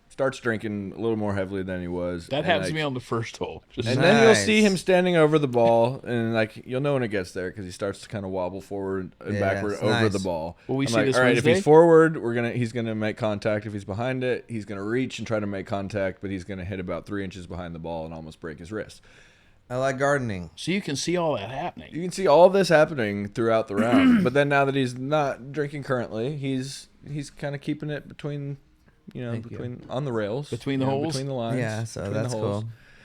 starts drinking a little more heavily than he was. That happens to me on the first hole. Then you'll see him standing over the ball, and like you'll know when it gets there because he starts to kind of wobble forward and backward over the ball. Well, we I'm see like, this all right, Wednesday? if he's forward, he's gonna make contact. If he's behind it, he's gonna reach and try to make contact, but he's gonna hit about 3 inches behind the ball and almost break his wrist. I like gardening. So you can see all that happening. You can see all this happening throughout the round, but then now that he's not drinking currently, he's kind of keeping it between. On the rails, between the holes, between the lines. Yeah, so that's cool.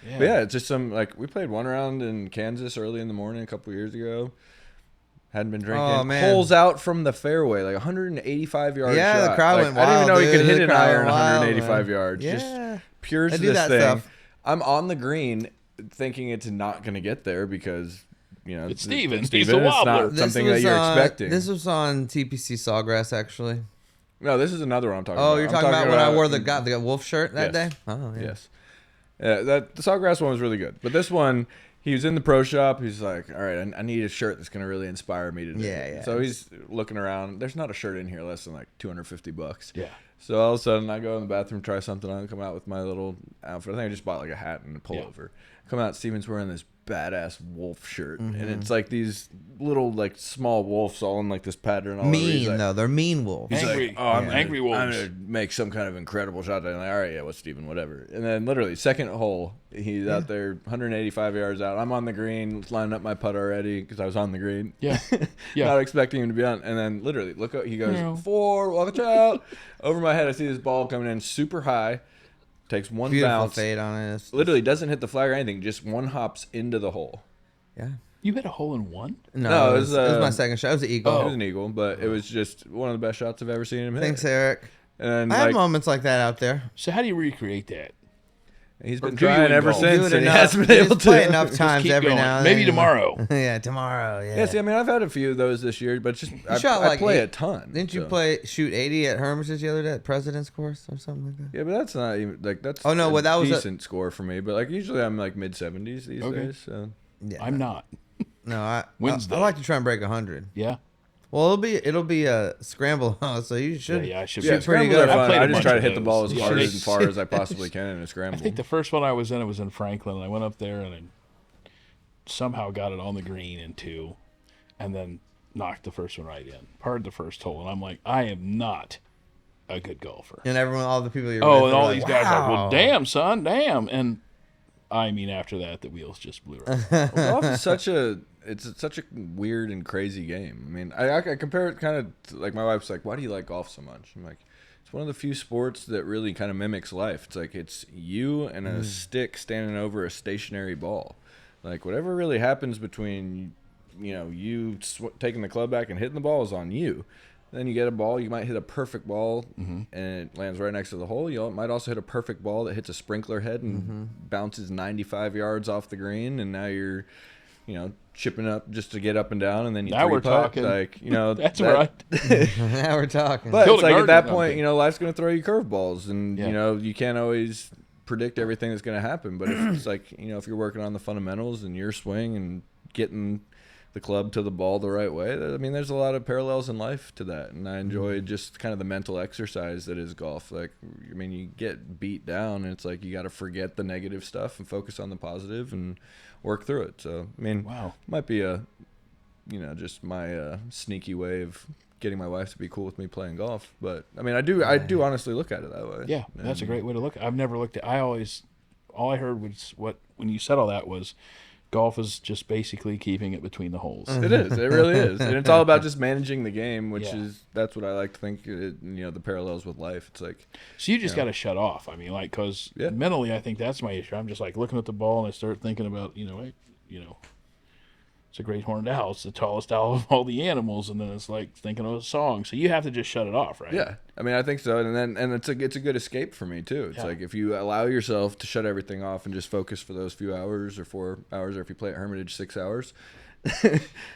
Yeah. But yeah, it's just we played one round in Kansas early in the morning a couple years ago. Hadn't been drinking. Oh, man. Holes out from the fairway, like 185 yards. Yeah, shot. the crowd went wild. I didn't even know he could hit an iron wild, 185 man. yards. Yeah. Just pure I to do this that thing. stuff. I'm on the green, thinking it's not going to get there because it's Steven. He's Steven. a wobbler. It's not something that you're expecting. This was on TPC Sawgrass, actually. No, this is another one I'm talking about. Oh, you're talking about when I wore the wolf shirt that day? Oh, yeah. Yes. The Sawgrass one was really good. But this one, he was in the pro shop. He's like, all right, I need a shirt that's going to really inspire me today. Yeah. So he's looking around. There's not a shirt in here less than like $250. Yeah. So all of a sudden, I go in the bathroom, try something on, come out with my little outfit. I think I just bought like a hat and a pullover. Come out, Steven's wearing this badass wolf shirt, and it's like these little like small wolves all in like this pattern. Mean though, they're mean wolves. He's Angry, like, I'm angry wolves. I'm gonna make some kind of incredible shot. And I'm like, all right, yeah, what's Steven, whatever. And then literally second hole, he's out there 185 yards out. I'm on the green, lining up my putt already because I was on the green. Yeah. Not expecting him to be on. And then literally, look up, he goes 4, watch out. Over my head, I see this ball coming in super high. Takes one Beautiful bounce. fade on it. Literally doesn't hit the flag or anything. Just one hops into the hole. Yeah. You hit a hole in one? No, it was my second shot. It was an eagle. It was an eagle, but it was just one of the best shots I've ever seen him hit. Thanks, Eric. And I have moments like that out there. So how do you recreate that? He's been do you trying ever indulge? since, and he enough, hasn't been able just play to. enough times keep every going. now and Maybe then. tomorrow. Yeah, tomorrow. Yeah. Yeah, see, I mean, I've had a few of those this year, but just I play a ton. Didn't you so. shoot 80 at Hermitage the other day at President's Course or something like that? Yeah, but that's not even like that's. Oh, no, a well, that was a- decent score for me. But like usually I'm like mid-70s these days. So Yeah. I'm not. No, I Wednesday. like to try and break 100. Yeah. Well, it'll be a scramble, so you should. Yeah, I should yeah, be pretty scrambles good. are I fun. played a I just bunch try to of hit the ball as those. hard Yeah. as far as I possibly can in a scramble. I think the first one I was in, it was in Franklin, and I went up there and I somehow got it on the green in 2, and then knocked the first one right in. Parred the first hole, and I'm like, I am not a good golfer. And all the people you're Oh, with and are all like, these guys are like, well, "Wow." damn, son, damn. And I mean, after that, the wheels just blew right. Golf is such a weird and crazy game. I mean, I compare it kind of to, like my wife's like, why do you like golf so much? I'm like, it's one of the few sports that really kind of mimics life. It's like it's you and a stick standing over a stationary ball. Like whatever really happens between you taking the club back and hitting the ball is on you. Then you get a ball, you might hit a perfect ball and it lands right next to the hole. You might also hit a perfect ball that hits a sprinkler head and bounces 95 yards off the green, and now you're chipping up just to get up and down, and then you Now we're three-putt. talking. Like, That's right. Now we're talking. But Killed it's a like at that garden point, something. life's going to throw you curveballs, and Yeah. you can't always predict everything that's going to happen. But if it's like if you're working on the fundamentals and your swing and getting the club to the ball the right way, I mean, there's a lot of parallels in life to that, and I enjoy just kind of the mental exercise that is golf. Like, I mean, you get beat down, and it's like you got to forget the negative stuff and focus on the positive and work through it. So, I mean, Wow. might be a just my sneaky way of getting my wife to be cool with me playing golf, but I mean, I do honestly look at it that way. Yeah, that's a great way to look. I've never looked at. All I heard was when you said all that was, golf is just basically keeping it between the holes. It is. It really is, and it's all about just managing the game, which Yeah. that's what I like to think. The parallels with life. It's like So you just got to shut off. I mean, like, because mentally, I think that's my issue. I'm just like looking at the ball and I start thinking about, So it's a great horned owl. It's the tallest owl of all the animals, and then it's like thinking of a song. So you have to just shut it off, right? Yeah, I mean, I think so, and it's a good escape for me too. It's like if you allow yourself to shut everything off and just focus for those few hours or 4 hours, or if you play at Hermitage 6 hours.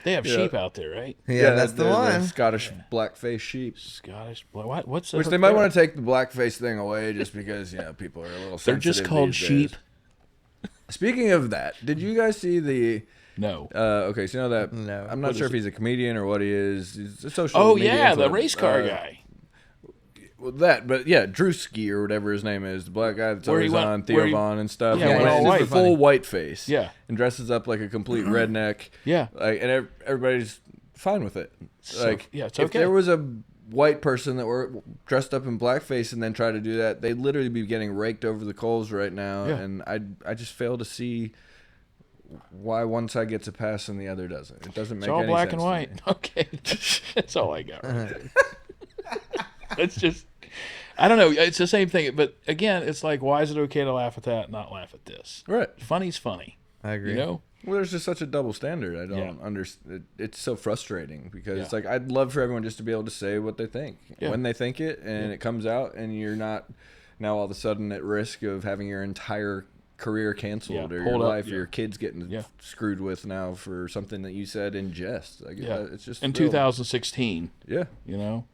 They have sheep out there, right? Yeah, that's the one. The Scottish black-faced sheep. Scottish black. What's Which they might want to take the blackface thing away, just because people are a little. They're just called sheep. Speaking of that, did you guys see the? No. Okay, so you know that. No. I'm not sure if he's a comedian or what he is. He's a social. Oh media yeah, the influencer. race car guy. Well, but yeah, Drewski or whatever his name is, the black guy that's always on Theo Von and stuff. Yeah, he all wears the full white face. Yeah. And dresses up like a complete redneck. Yeah. And everybody's fine with it. It's if okay. there was a white person that were dressed up in blackface and then tried to do that, they'd literally be getting raked over the coals right now. Yeah. And I just fail to see why one side gets a pass and the other doesn't. It doesn't make any sense. It's all black and white. Okay. That's all I got. Right there. It's just, I don't know. It's the same thing. But again, it's like, why is it okay to laugh at that and not laugh at this? Right. Funny's funny. I agree. You know? Well, there's just such a double standard. I don't understand. It's so frustrating because it's like I'd love for everyone just to be able to say what they think when they think it, and it comes out, and you're not now all of a sudden at risk of having your entire career canceled or your life or your kids getting screwed with now for something that you said in jest. Like, it's just in 2016. Yeah, you know,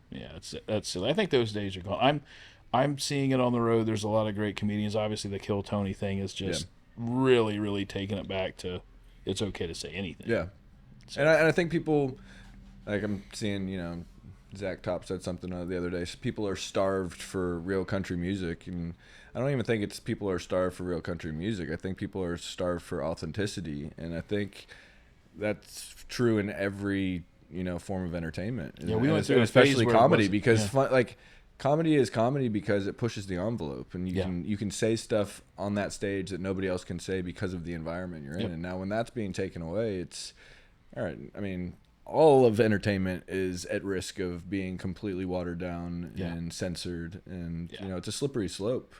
that's silly. I think those days are gone. I'm seeing it on the road. There's a lot of great comedians. Obviously, the Kill Tony thing is just really, really taking it back to it's okay to say anything. Yeah, so. And I think people, like I'm seeing, Zach Top said something the other day. People are starved for real country music, and I don't even think it's people are starved for real country music. I think people are starved for authenticity, and I think that's true in every form of entertainment. Yeah, we went through especially comedy because comedy is comedy because it pushes the envelope, and you can say stuff on that stage that nobody else can say because of the environment you're in. And now when that's being taken away, it's all right. I mean, all of entertainment is at risk of being completely watered down and censored, and it's a slippery slope.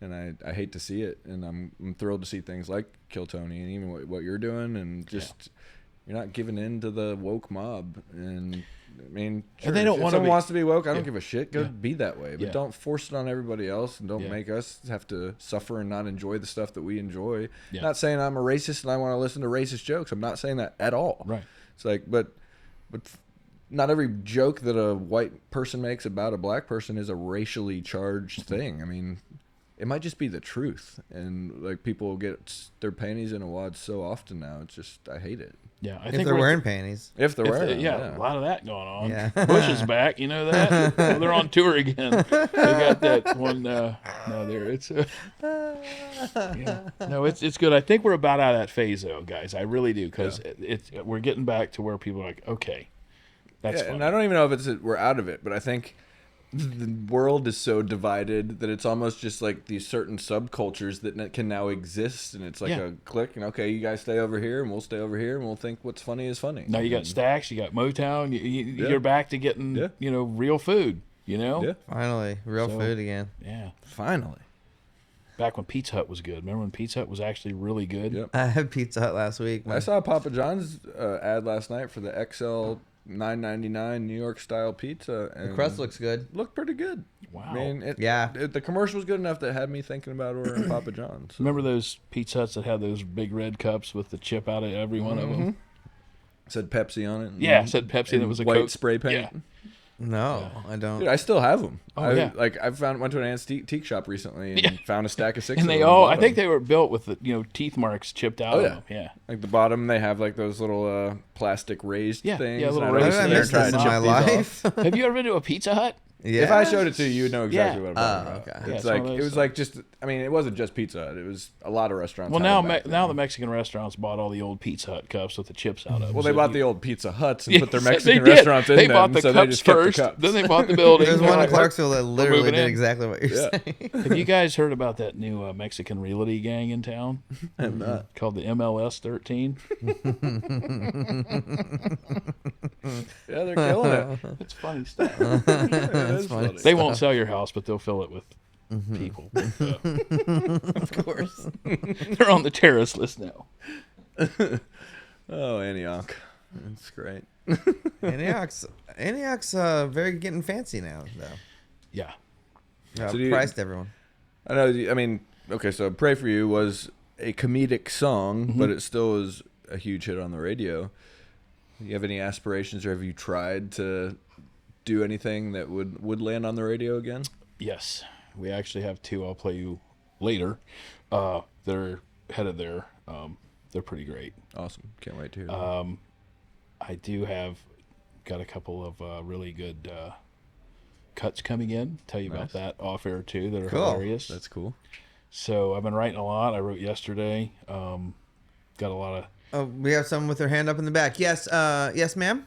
And I hate to see it, and I'm thrilled to see things like Kill Tony and even what you're doing, and just you're not giving in to the woke mob. And I mean, sure, and they don't if want someone wants to be woke, I don't give a shit. Go be that way, but don't force it on everybody else, and don't make us have to suffer and not enjoy the stuff that we enjoy. Not saying I'm a racist and I want to listen to racist jokes. I'm not saying that at all. Right. It's like, but not every joke that a white person makes about a black person is a racially charged thing. I mean, it might just be the truth, and like people get their panties in a wad so often now. It's just I hate it. Yeah, I if think they're wearing panties. If they're wearing, a lot of that going on. Yeah. Bush is back, you know that? Well, they're on tour again. They got that one. No, there it's. No, it's good. I think we're about out of that phase, though, guys. I really do, because we're getting back to where people are like, okay, that's fun. And I don't even know if it's we're out of it, but I think the world is so divided that it's almost just like these certain subcultures that can now exist, and it's like a click, and okay, you guys stay over here and we'll stay over here and we'll think what's funny is funny. Now you got Stax, you got Motown, you're back to getting real food, Finally real food again. Finally, back when Pizza Hut was good. Remember when Pizza Hut was actually really good? I had Pizza Hut last week. I saw Papa John's ad last night for the XL $9.99 New York style pizza, and the crust looks good. Looked pretty good. Wow. I mean, the commercial was good enough that had me thinking about ordering Papa John's. So. Remember those Pizza Huts that had those big red cups with the chip out of every one of them? Said Pepsi on it. It said Pepsi, and it was a white Coke spray paint. Yeah. No, I don't. Dude, I still have them. Oh, I went to an antique shop recently and found a stack of 6 and of they them. I think they were built with the teeth marks chipped out of them. Yeah. Like the bottom, they have like those little plastic raised things. Yeah, little raised things. I missed this in my life. Have you ever been to a Pizza Hut? Yeah. If I showed it to you, you'd know exactly what I'm talking about. Okay. It's like it was like just. I mean, it wasn't just Pizza Hut. It was a lot of restaurants. Well, now the Mexican restaurants bought all the old Pizza Hut cups with the chips out of them. Well, they bought the old Pizza Huts and put their Mexican restaurants in them. They bought the cups first, then they bought the building. There's one in Clarksville that literally did exactly what you're saying. Have you guys heard about that new Mexican realty gang in town? I'm not. Called the MLS 13. Yeah, they're killing it. It's funny stuff. It's funny. They won't sell your house, but they'll fill it with people. Of course. They're on the terrorist list now. Oh, Antioch. That's great. Antioch's very getting fancy now, though. Yeah. Priced everyone. I know. I mean, okay, so "Pray for You" was a comedic song, but it still was a huge hit on the radio. Do you have any aspirations, or have you tried to do anything that would land on the radio again? Yes, we actually have two. I'll play you later. They're headed there. They're pretty great. Awesome. Can't wait to hear them. I do have got a couple of really good cuts coming in. Tell you about that off air too. That are hilarious. That's cool. So I've been writing a lot. I wrote yesterday. Got a lot of. Oh, we have someone with their hand up in the back. Yes, yes, ma'am.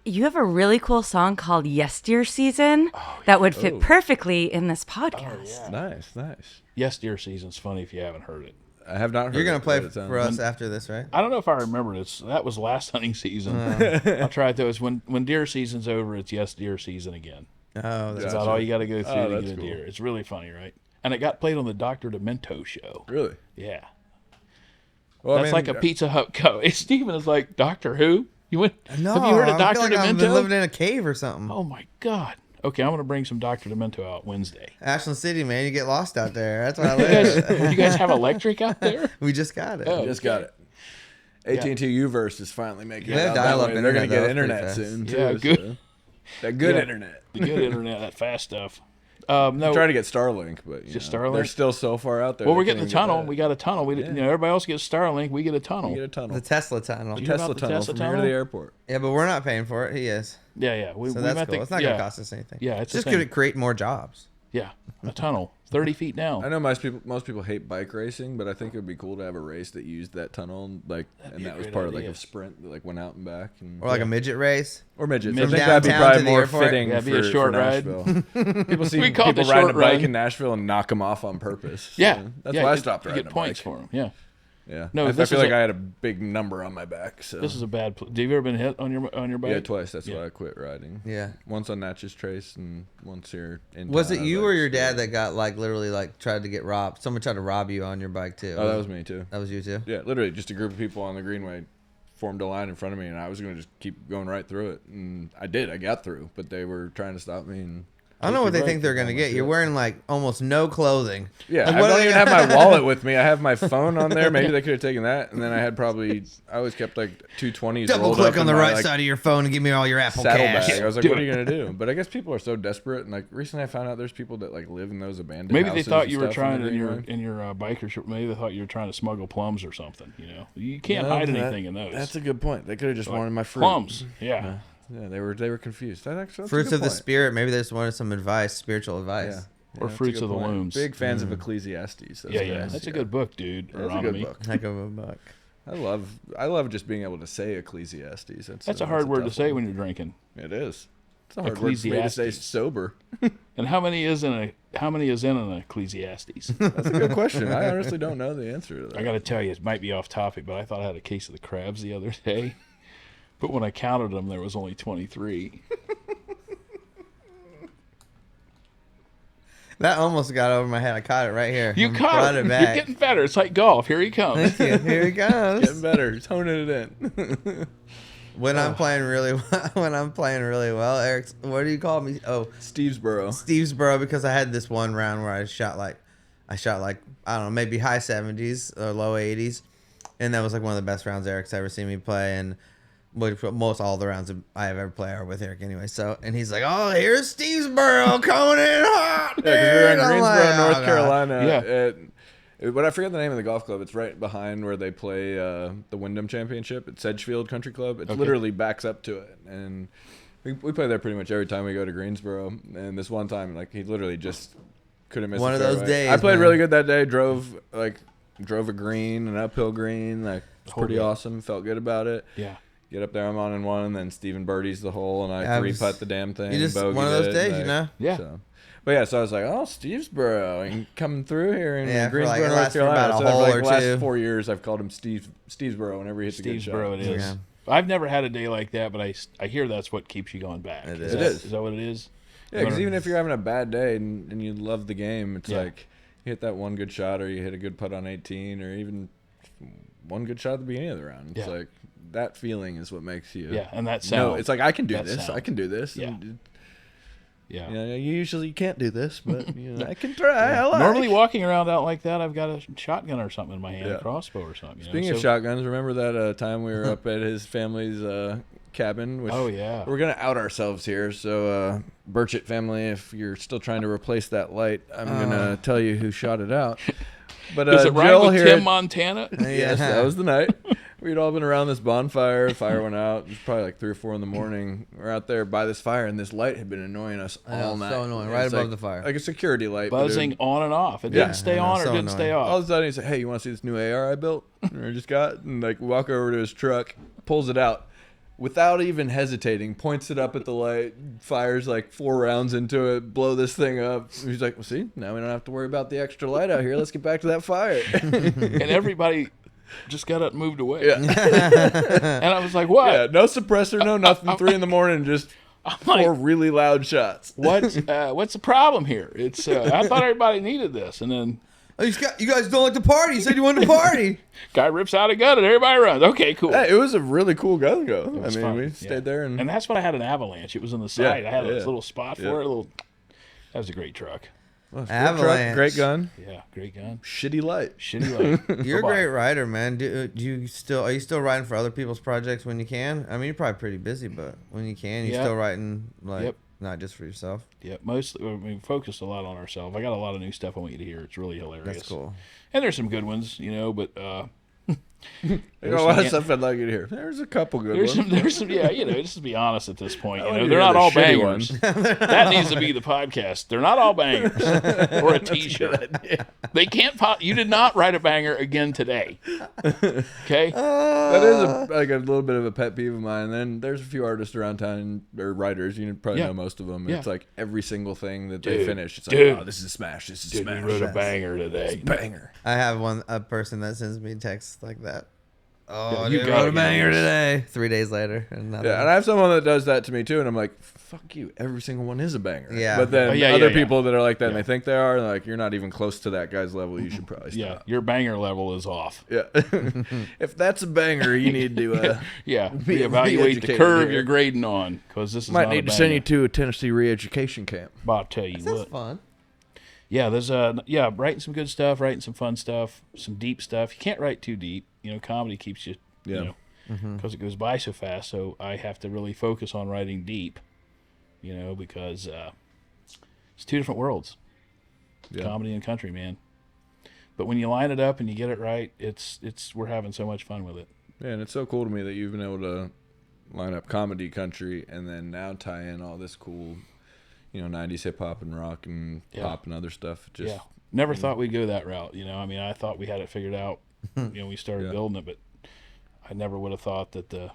You have a really cool song called "Yes Dear Season" that would fit perfectly in this podcast. Nice. Yes, Dear Season's funny if you haven't heard it. I have not heard. You're gonna play it for us after this, right? I don't know if I remember it. That was last hunting season. I'll try it though. It's when deer season's over, it's Yes Deer season again. Oh, That's that's about all you got to go through to get a cool. deer. It's really funny, right? And it got played on the Dr. Demento show. Really? Yeah. Well, That's like a Pizza Hut co. Steven is like, Doctor Who? You went? No, have you heard of I Dr. feel like I've Demento? been living in a cave or something. Oh my God. Okay, I'm gonna bring some Dr. Demento out Wednesday. Ashland City, man, you get lost out there. That's where I You live. guys have electric out there? We just got it. Oh. Just got it. AT&T Uverse is finally making Yeah, it out dial-up that way. They're going to internet, get though. internet It's soon, Yeah, too. good. So. That good Yeah. internet. The good internet, that fast stuff. No, I'm trying to get Starlink, but Just know, Starlink? they're still so far out there. well, they we're can't getting the even get tunnel. that. We got a tunnel. everybody else gets Starlink. We get a tunnel. You get a tunnel. The Tesla tunnel. The you hear Tesla about the tunnel Tesla from here to tunnel? the airport. Yeah, but we're not paying for it. He is. Yeah. So that's cool. It's not going to cost us anything. Yeah, it's just a going to thing. create more jobs. Yeah, a tunnel, 30 feet I down. know most people hate bike racing, but I think it would be cool to have a race that used that tunnel, and be that a was great part of idea. like a sprint that like went out and back, and Or like a midget race. or midgets. From I think that'd be downtown probably to the more airport. fitting Yeah, for, it'd be a short for ride. Nashville. People see We call it people the riding a short bike ride. in Nashville and knock them off on purpose. Yeah, So that's yeah, why I you stopped get riding a points bike. for them. Yeah. Yeah, No, I this feel is like a- I had a big number on my back. So This is a bad. Have you ever been hit on your bike? yeah, twice. That's Yeah. why I quit riding. Yeah. Once on Natchez Trace and once here in Was town. it I was you like, or your screw dad it. that got like literally like tried to get robbed? Someone tried to rob you on your bike too. Oh, that was me too. That was you too. Yeah, literally, just a group of people on the greenway formed a line in front of me, and I was gonna just keep going right through it, and I did. I got through, but they were trying to stop me. And I don't know what they think they're gonna get. You're wearing like almost no clothing. Yeah, Like, I what don't are they even have gonna- my wallet with me. I have my phone on there. Maybe they could have taken that, and then I always kept like 220s. Double rolled click up on in the my, right like, side of your phone and give me all your Apple saddlebag. Cash. I was like, Do what it. are you gonna do? But I guess people are so desperate, and like recently I found out there's people that like live in those abandoned. Maybe they houses thought and you were stuff trying the in your greenway. biker shirt. Maybe they thought you were trying to smuggle plums or something. You know, you can't No, hide that- anything in those. That's a good point. They could have just Like, wanted my fruit. plums. Yeah. Yeah, they were confused. That's a Fruits good of the point. spirit. Maybe they just wanted some advice, spiritual advice. Yeah. Or that's a Fruits good of the point. Looms. Big fans of Ecclesiastes. Those Yeah. guys. That's a good book, dude. That's a Agronomy. good book. Heck of a book. I love just being able to say Ecclesiastes. That's a hard word to tough say one. when you're drinking. It is. It's a hard word for me to say Ecclesiastes. sober. And how many is in an Ecclesiastes? That's a good question. I honestly don't know the answer to that. I got to tell you, it might be off topic, but I thought I had a case of the crabs the other day. But when I counted them, there was only 23. That almost got over my head. I caught it right here. You Brought caught it. it You're back. getting better. It's like golf. Here he comes. Thank you. Here he Getting goes. better. He's honing it in. When I'm playing really well, Eric, what do you call me? Oh, Stevesboro. Stevesboro, because I had this one round where I shot like I don't know, maybe high 70s or low 80s, and that was like one of the best rounds Eric's ever seen me play, and most all the rounds I have ever played are with Eric anyway. So, and he's like, "Oh, here's Stevesboro coming in hot." Yeah, because we were in dude." I'm Greensboro, like, North "Oh, God." Carolina. But I forget the name of the golf club. It's right behind where they play the Wyndham Championship at Sedgefield Country Club. It literally backs up to it, and we play there pretty much every time we go to Greensboro. And this one time, like he literally just couldn't miss One a of those fairway. days, I played man. really good that day. Drove a green, an uphill green. Like it's pretty yeah. awesome. Felt good about it. Yeah. Get up there, I'm on in one, and then Steven birdies the hole, and I Yeah, three-putt the damn thing. You just bogeyed one of those it, days, like, you know. Yeah. So. But yeah, so I was like, oh, Stevesboro, and coming through here in Yeah, for Greensboro, like- it North lasts for Carolina. about a So for hole like or the last two. 4 years, I've called him Stevesboro whenever he hits a good shot. Stevesboro it is. Yeah. I've never had a day like that, but I hear that's what keeps you going back. It Is is. that what it is? Yeah, because even if you're having a bad day and you love the game, it's Yeah. like you hit that one good shot or you hit a good putt on 18 or even one good shot at the beginning of the round. It's Yeah. like that feeling is what makes you. Yeah, and that sound. No, it's like I can do this. Sound. I can do this. Yeah. And, yeah. You know, you usually can't do this, but I can try. I like. Normally walking around out like that, I've got a shotgun or something in my hand, a crossburst or something. Speaking of shotguns, remember that time we were up at his family's cabin? Which we're gonna out ourselves here. So Burchett family, if you're still trying to replace that light, I'm gonna tell you who shot it out. But does it rhyme with Tim Montana? Yes, that was the night. We'd all been around this bonfire. The fire went out. It was probably like 3 or 4 in the morning. We're out there by this fire, and this light had been annoying us all night. So annoying, right above the fire. Like a security light. Buzzing on and off. It didn't stay on or didn't stay off. All of a sudden, he's like, hey, you want to see this new AR I built? Or I just got? And like, we walk over to his truck, pulls it out. Without even hesitating, points it up at the light, fires like 4 rounds into it, blow this thing up. He's like, well, see, now we don't have to worry about the extra light out here. Let's get back to that fire. And everybody just got up and moved away. Yeah. And I was like, what? Yeah, no suppressor, no nothing. 3 in the morning, just 4 really loud shots. What's the problem here? It's I thought everybody needed this. And then... Oh, you guys don't like to party. You said you wanted to party. Guy rips out a gun and everybody runs. Okay, cool. Hey, it was a really cool gun, though. I mean, fun. we stayed there. And that's what I had an Avalanche. It was on the side. I had this little spot for it. That was a great truck. Well, Avalanche. Truck, great gun. Yeah, great gun. Shitty light. You're a great writer, man. Are you still writing for other people's projects when you can? I mean, you're probably pretty busy, but when you can, you're still writing not just for yourself. Yeah, mostly. We focus a lot on ourselves. I got a lot of new stuff I want you to hear. It's really hilarious. That's cool. And there's some good ones, but There's a lot of stuff I'd like you to hear. There's a couple good ones. There's some, just to be honest at this point, they're not all bangers. That needs to be the podcast. They're not all bangers or a T-shirt. They can't. You did not write a banger again today. Okay. That is like a little bit of a pet peeve of mine. And then there's a few artists around town or writers. You probably know most of them. It's like every single thing that they finish. It's like, oh, this is a smash. This is a smash. You wrote a banger today. Banger. I have a person that sends me texts like that. Oh, you got a banger today. 3 days later. And I have someone that does that to me too, and I'm like, fuck you. Every single one is a banger. Yeah. But then other people that are like that and they think they are, like, you're not even close to that guy's level. You should probably stop. Yeah, your banger level is off. Yeah. If that's a banger, you need to reevaluate the curve you're grading on, because this is might not need to send you to a Tennessee re-education camp. But I'll tell you That's what. fun. Yeah, there's writing some good stuff, writing some fun stuff, some deep stuff. You can't write too deep. Comedy keeps you, because it goes by so fast. So I have to really focus on writing deep, because it's 2 different worlds, comedy and country, man. But when you line it up and you get it right, we're having so much fun with it. Yeah, and it's so cool to me that you've been able to line up comedy, country, and then now tie in all this cool, 90s hip hop and rock and pop and other stuff. Never thought we'd go that route. I thought we had it figured out. We started building it, but I never would have thought that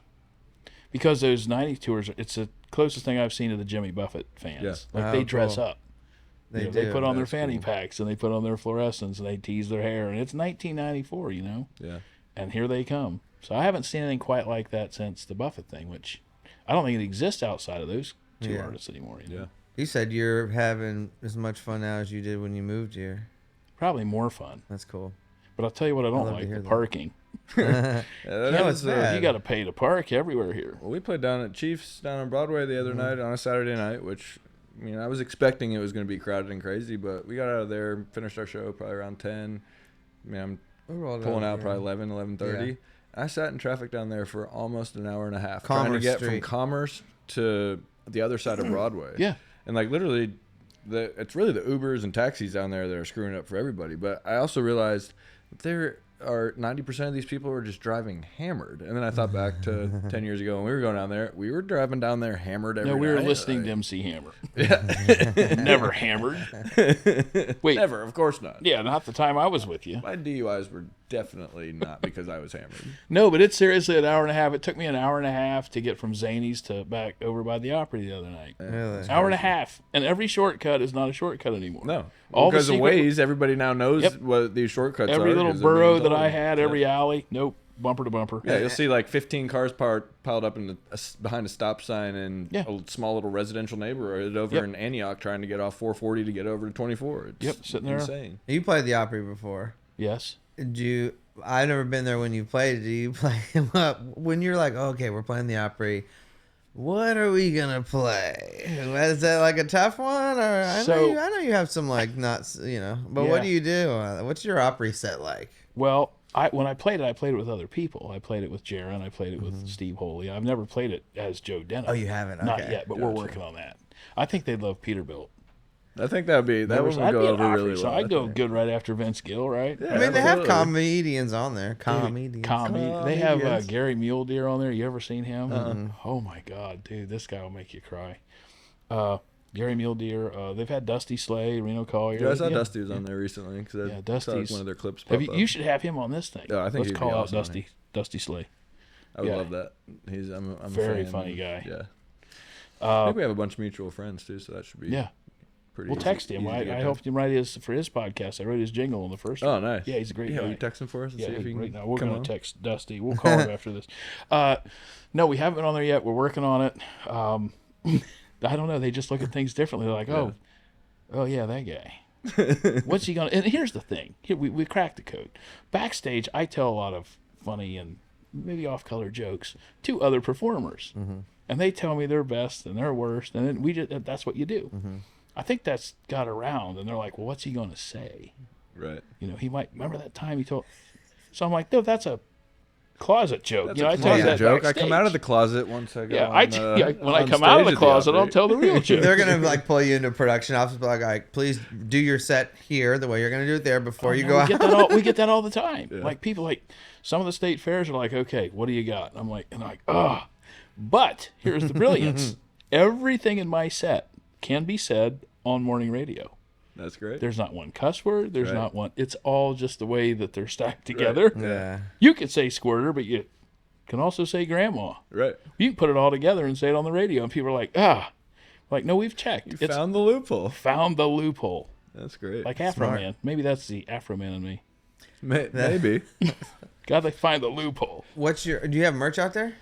because those 90s tours, it's the closest thing I've seen to the Jimmy Buffett fans. Yeah. They dress up. They They put on their fanny packs and they put on their fluorescents and they tease their hair, and it's 1994, Yeah. And here they come. So I haven't seen anything quite like that since the Buffett thing, which I don't think it exists outside of those 2 artists anymore. Yeah. You said you're having as much fun now as you did when you moved here. Probably more fun. That's cool. But I'll tell you what I don't love to like, hear the that. parking. It's bad. You got to pay to park everywhere here. Well, we played down at Chiefs down on Broadway the other night on a Saturday night, which, I was expecting it was going to be crowded and crazy, but we got out of there, finished our show probably around 10. I'm pulling out probably 11, 11:30. Yeah. I sat in traffic down there for almost an hour and a half trying to get from Commerce to the other side of Broadway. Yeah. And literally, it's really the Ubers and taxis down there that are screwing up for everybody. But I also realized there are 90% of these people are just driving hammered. And then I thought back to 10 years ago when we were going down there. We were driving down there hammered every night. No, we were listening to MC Hammer. Yeah. Never hammered. Wait. Never, of course not. Yeah, not the time I was with you. My DUIs were definitely not because I was hammered. No, but it's seriously an hour and a half. It took me an hour and a half to get from Zany's to back over by the Opry the other night. Really? Hour and a half. And every shortcut is not a shortcut anymore. No. All because the of Waze, everybody now knows what these shortcuts every are. Every little borough that I had, every alley, nope, bumper to bumper. Yeah, you'll see 15 cars piled up behind a stop sign in a small little residential neighborhood over in Antioch trying to get off 440 to get over to 24. It's sitting there. insane. You played the Opry before. Yes. Did you I've never been there when you played. Do you play when you're like, okay, we're playing the Opry? What are we gonna play? Is that like a tough one, or I know you have some like not, but what do you do? What's your Opry set like? Well, when I played it with other people. I played it with Jaron. I played it with Steve Holy. I've never played it as Joe Denim. Oh, you haven't? Okay. Not yet, but we're working on that. I think they'd love Peterbilt. I think that one would go over really well. So I'd go good right after Vince Gill, right? Yeah, I mean, they have comedians on there. They have Gary Mule Deer on there. You ever seen him? Oh my God, dude, this guy will make you cry. Gary Mule Deer. They've had Dusty Slay, Reno Collier. Yeah, I saw Dusty was on there recently because Dusty's one of their clips. You should have him on this thing. Yeah, I think let's call out Dusty Slay. I would love that. I'm a very fan. Funny guy. Yeah. I think we have a bunch of mutual friends too, so that should be pretty. We'll text him. I helped him write for his podcast. I wrote his jingle on the first one. Oh, nice. Yeah, he's a great guy. Will you text him for us and see if he can We're going to text Dusty. We'll call him after this. No, we haven't been on there yet. We're working on it. I don't know. They just look at things differently. They're like, oh yeah, that guy. What's he going to... And here's the thing. Here, we cracked the code. Backstage, I tell a lot of funny and maybe off-color jokes to other performers. And they tell me their best and their worst. And then that's what you do. I think that's got around, and they're like, well, what's he going to say? Right. He might remember that time he told. So I'm like, no, that's a closet joke. I tell you that joke. Backstage. I come out of the closet once I go. When I come out of the closet, I'll tell the real joke. They're gonna pull you into production office, be like, please do your set here the way you're gonna do it there before you go out. We get that all the time. Yeah. Like people some of the state fairs are like, okay, what do you got? I'm like, but here's the brilliance. Everything in my set can be said on morning radio. That's great. There's not one cuss word. There's not one. It's all just the way that they're stacked together. Right. Yeah. You could say squirter, but you can also say grandma. Right. You can put it all together and say it on the radio, and people are like, no, we've checked. You found the loophole. Found the loophole. That's great. Like Afro Man. Maybe that's the Afro Man in me. Maybe. Gotta find the loophole. Do you have merch out there?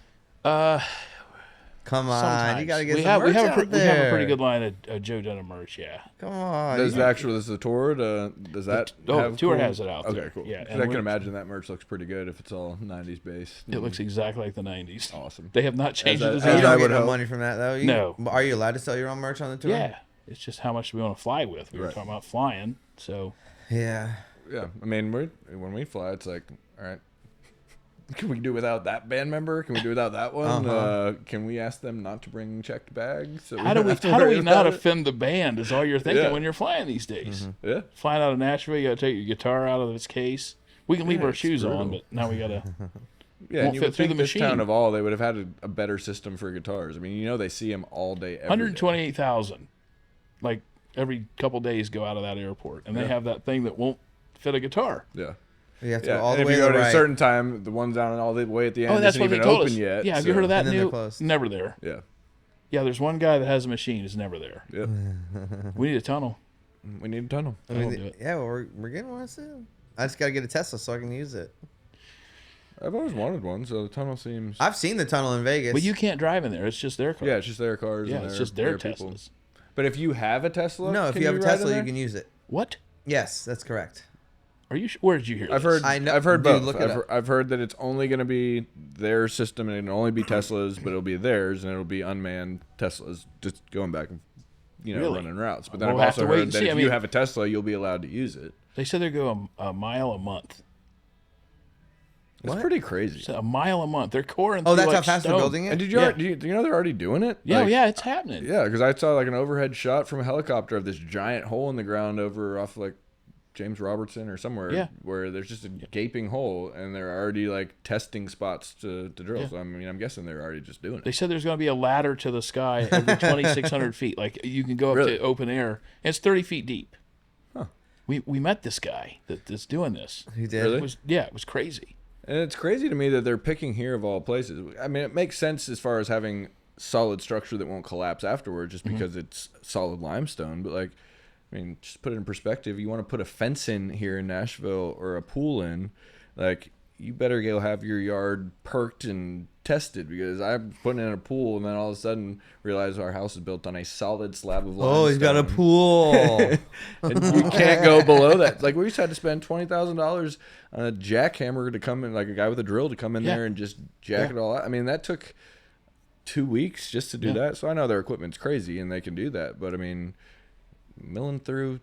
Come on, sometimes. You gotta get some merch out there. We have a pretty good line of Joe Denim merch, yeah. Come on. Does the tour? Does that? The tour has it out there. Okay, cool. Yeah, and I can imagine that merch looks pretty good if it's all 90s based. It looks exactly like the 90s. Awesome. They have not changed the You design. don't get no money from that though. No. Are you allowed to sell your own merch on the tour? Yeah. It's just how much we want to fly with. We were talking about flying, so. Yeah. Yeah, I mean, when we fly, it's like, all right. Can we do without that band member? Can we do without that one? Can we ask them not to bring checked bags? So how do we not offend the band is all you're thinking when you're flying these days. Yeah. Flying out of Nashville, you got to take your guitar out of its case. We can leave our shoes on, but now we got to... Yeah, and you would think this town of all, they would have had a better system for guitars. I mean, they see them all day, every 128,000. Like, every couple days go out of that airport. And they have that thing that won't fit a guitar. Yeah. You have to go all the way to the right. If you go to a certain time, the one's down all the way at the end that's isn't what even open yet. Yeah, have you heard of that new? Closed. Never there. Yeah. Yeah, there's one guy that has a machine who's never there. Yep. We need a tunnel. We need a tunnel. That'll do it. Yeah, well, we're getting one soon. I just got to get a Tesla so I can use it. I've always wanted one, so the tunnel seems... I've seen the tunnel in Vegas. But you can't drive in there. It's just their cars. Yeah, it's just their cars. Yeah, and it's just their people. Teslas. But if you have a Tesla... No, if you have a Tesla, you can use it. What? Yes, that's correct. Are you? Where did you hear? I've heard. I've heard both. I've heard that it's only going to be their system, and it'll only be Teslas, but it'll be theirs, and it'll be unmanned Teslas, just going back and running routes. But then I've also heard that if you have a Tesla, you'll be allowed to use it. They said they go a mile a month. That's pretty crazy. So a mile a month. They're coring. Oh, that's how fast they're building it. And do you know they're already doing it? Yeah, it's happening. Yeah, because I saw like an overhead shot from a helicopter of this giant hole in the ground over off like James Robertson or somewhere where there's just a gaping hole, and they're already like testing spots to drill. Yeah. So I mean, I'm guessing they're already just doing it. They said there's going to be a ladder to the sky every 2,600 feet. Like you can go up to open air, and it's 30 feet deep. Huh. We met this guy that's doing this. He did. Really? It was crazy. And it's crazy to me that they're picking here of all places. I mean, it makes sense as far as having solid structure that won't collapse afterward, just because it's solid limestone. But like, I mean, just put it in perspective. You want to put a fence in here in Nashville or a pool in, like, you better go have your yard perked and tested, because I'm putting in a pool and then all of a sudden realize our house is built on a solid slab of limestone. Oh, he's got a pool. And you can't go below that. Like, we just had to spend $20,000 on a jackhammer to come in, like a guy with a drill to come in there and just jack it all out. I mean, that took 2 weeks just to do that. So I know their equipment's crazy and they can do that, but I mean, milling through,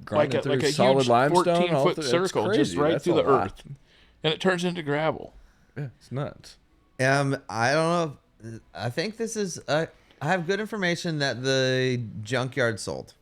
grinding through a solid huge limestone, 14-foot circle just right through the earth, and it turns into gravel. Yeah, it's nuts. I don't know. I think this is. I have good information that the junkyard sold.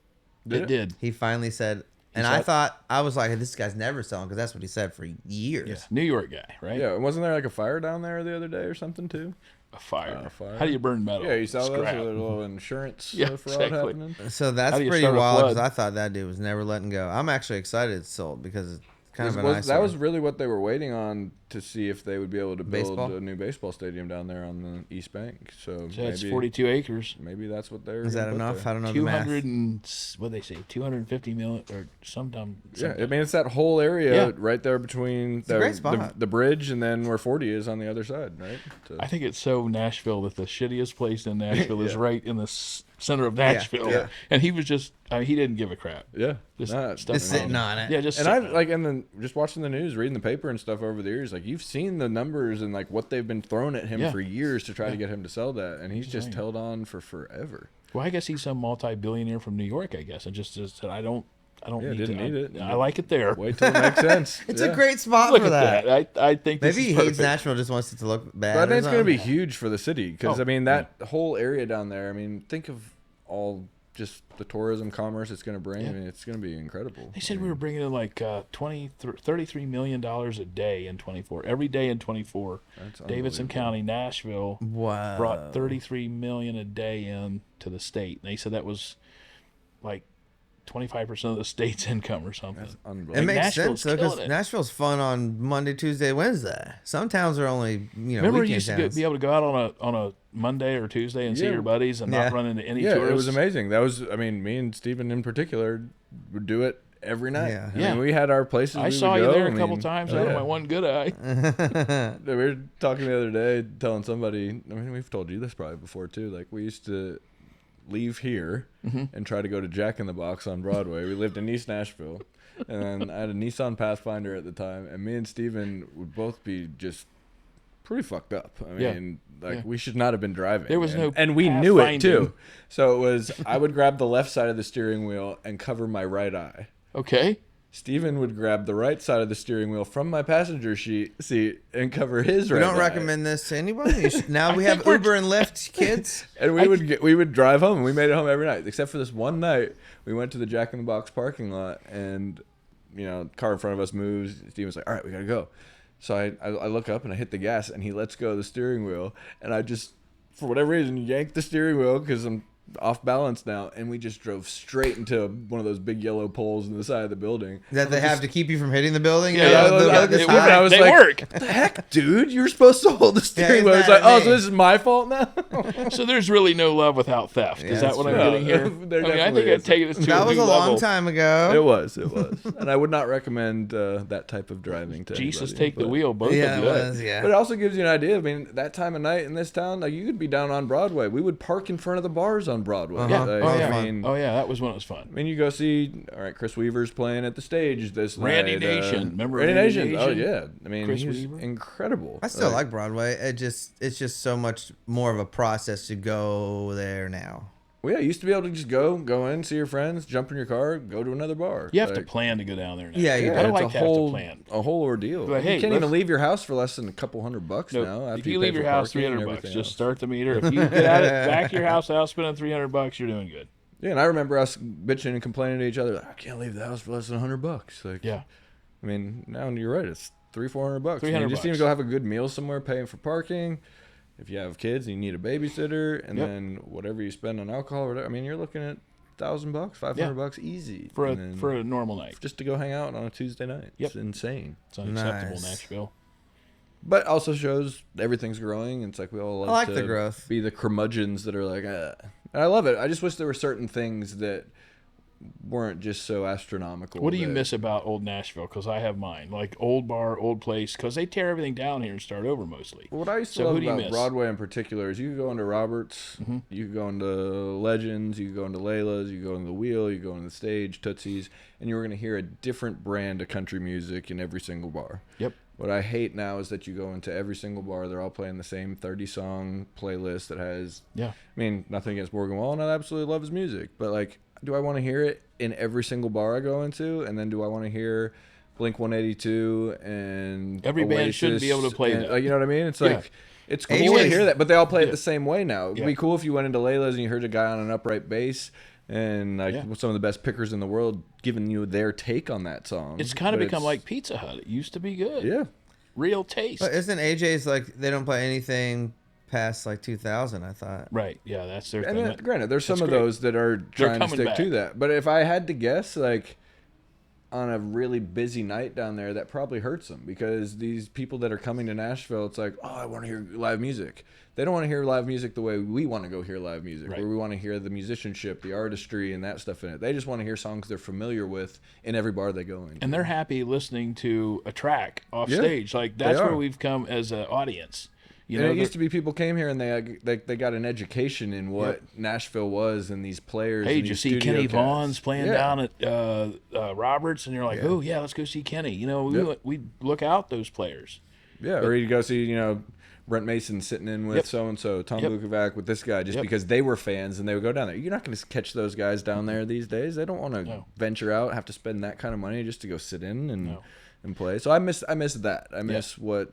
It did. He finally said, and I was like, this guy's never selling, because that's what he said for years. Yeah. New York guy, right? Yeah, wasn't there like a fire down there the other day or something too? A fire. How do you burn metal? Yeah, you saw those, Scrap. a little insurance fraud exactly. happening. So that's pretty wild, because I thought that dude was never letting go. I'm actually excited it's sold, because it's kind of an eyesore. That was really what they were waiting on, to see if they would be able to build Baseball? a new baseball stadium down there on the East Bank. So that's 42 acres. Maybe that's what they're. Is that enough? There. I don't know the math. 200 and what they say, 250 million or sometime. Yeah, I mean, it's that whole area right there between a great spot. the bridge and then where 40 is on the other side, right? So. I think it's so Nashville that the shittiest place in Nashville is right in the center of Nashville. Yeah. And he was just, he didn't give a crap. Yeah. Just sitting on it. Yeah, just and then just watching the news, reading the paper and stuff over the years, like, you've seen the numbers and like what they've been throwing at him for years to try to get him to sell that, and he's just held on for forever. Well, I guess he's some multi-billionaire from New York, I guess, and just said, I don't need it. I like it there. Wait till it makes sense. It's a great spot Look for at that. I think maybe this he is hates perfect. Nashville, just wants it to look bad. But I think it's going to be something. huge for the city, because I mean, that whole area down there, I mean, think of all just the tourism commerce it's going to bring. I mean, it's going to be incredible. They said we were bringing in like $33 million a day in 24. Every day in 24. Davidson County, Nashville brought $33 million a day in to the state. And they said that was like 25% of the state's income or something. That's unbelievable. It makes Nashville's sense, though, because killing it. Nashville's fun on Monday, Tuesday, Wednesday. Some towns are only, Remember, weekend you used towns. to be able to go out on a Monday or Tuesday and see your buddies and not run into any tourists. It was amazing. That was, I mean, me and Steven in particular would do it every night. Yeah. I mean, we had our places. I saw you there a couple times out of my one good eye. We were talking the other day, telling somebody, I mean, we've told you this probably before too, like, we used to leave here and try to go to Jack in the Box on Broadway. We lived in East Nashville, and then I had a Nissan Pathfinder at the time, and me and Steven would both be just pretty fucked up. I mean, we should not have been driving. There was and we knew it too. So it was, I would grab the left side of the steering wheel and cover my right eye. Okay. Steven would grab the right side of the steering wheel from my passenger seat and cover his right eye. We don't recommend this to anybody. Now we have Uber and Lyft, kids. And we would drive home, and we made it home every night, except for this one night. We went to the Jack in the Box parking lot, and car in front of us moves. Steven's like, "All right, we gotta go." So I look up and I hit the gas, and he lets go of the steering wheel, and I just, for whatever reason, yanked the steering wheel because I'm off balance now, and we just drove straight into one of those big yellow poles in the side of the building That they have to keep you from hitting the building? I was they like, work. "What the heck, dude? You're supposed to hold the steering wheel." It's like, "Oh, so this is my fault now?" So there's really no love without theft. Is that what I'm getting here? I think I'd take it to That a was new a long level. time ago. It was. And I would not recommend that type of driving to Jesus, anybody, take the wheel, both Yeah, of it you. was, yeah. But it also gives you an idea. I mean, that time of night in this town, like, you could be down on Broadway. We would park in front of the bars on Broadway. Yeah. Like, Oh yeah, that was when it was fun. I mean, you go see, all right, Chris Weaver's playing at the stage this Randy night. Nation. Remember Randy Randy Nation? Oh, Nation? yeah. I mean, Chris he's Weaver? incredible. I still like Broadway. It's just so much more of a process to go there now. Well, yeah, you used to be able to just go in, see your friends, jump in your car, go to another bar. You have to plan to go down there now. Yeah, you I don't it's like to have to plan. a whole ordeal. But, hey, you can't let's- even leave your house for less than a couple $100 No, now. After if you pay leave for your house, parking and $300. everything Just else. start the meter. If you get out back to your house without spending $300, you're doing good. Yeah, and I remember us bitching and complaining to each other. Like, I can't leave the house for less than $100. Like, Yeah. I mean, now you're right. It's $300-400. $300. You just need to go have a good meal somewhere, paying for parking. If you have kids, you need a babysitter, and then whatever you spend on alcohol or whatever. I mean, you're looking at $1,000, $500 easy for a normal night. just to go hang out on a Tuesday night. Yep. It's insane. It's unacceptable, Nice. Nashville. But also shows everything's growing. And it's like we all love like to the growth. be the curmudgeons that are like, And I love it. I just wish there were certain things that weren't just so astronomical. What do you miss about old Nashville? Because I have mine. Like old bar, old place, because they tear everything down here and start over mostly. What I used to love about Broadway in particular is you could go into Roberts, you could go into Legends, you could go into Layla's, you could go into the Wheel, you could go into the Stage, Tootsie's, and you were going to hear a different brand of country music in every single bar. Yep. What I hate now is that you go into every single bar, they're all playing the same 30-song playlist that has... Yeah. I mean, nothing against Morgan Wallen, I absolutely love his music, but like, do I want to hear it in every single bar I go into? And then do I want to hear Blink 182 and every Oasis band shouldn't be able to play that. You know what I mean? It's like, it's cool to hear that, but they all play it the same way now. It'd be cool if you went into Layla's and you heard a guy on an upright bass and like some of the best pickers in the world giving you their take on that song. It's kind of become like Pizza Hut. It used to be good. Yeah. Real taste. But isn't AJ's like, they don't play anything past like 2000, I thought. Right. Yeah, that's their thing. thing. Granted, there's some of those that are trying to stick to that. But if I had to guess, like on a really busy night down there, that probably hurts them because these people that are coming to Nashville, it's like, oh, I want to hear live music. They don't want to hear live music the way we want to go hear live music, where we want to hear the musicianship, the artistry, and that stuff in it. They just want to hear songs they're familiar with in every bar they go in. And they're happy listening to a track off stage. Like that's where we've come as an audience. You know, it used to be people came here and they got an education in what Nashville was and these players. Hey, and did you these see Kenny Vaughn's playing down at Roberts? And you're like, oh yeah, let's go see Kenny. You know, we look out those players. Yeah, or you go see Brent Mason sitting in with so and so, Tom Bukovac with this guy, just because they were fans and they would go down there. You're not going to catch those guys down there these days. They don't want to venture out, have to spend that kind of money just to go sit in and play. So I miss that. I miss what.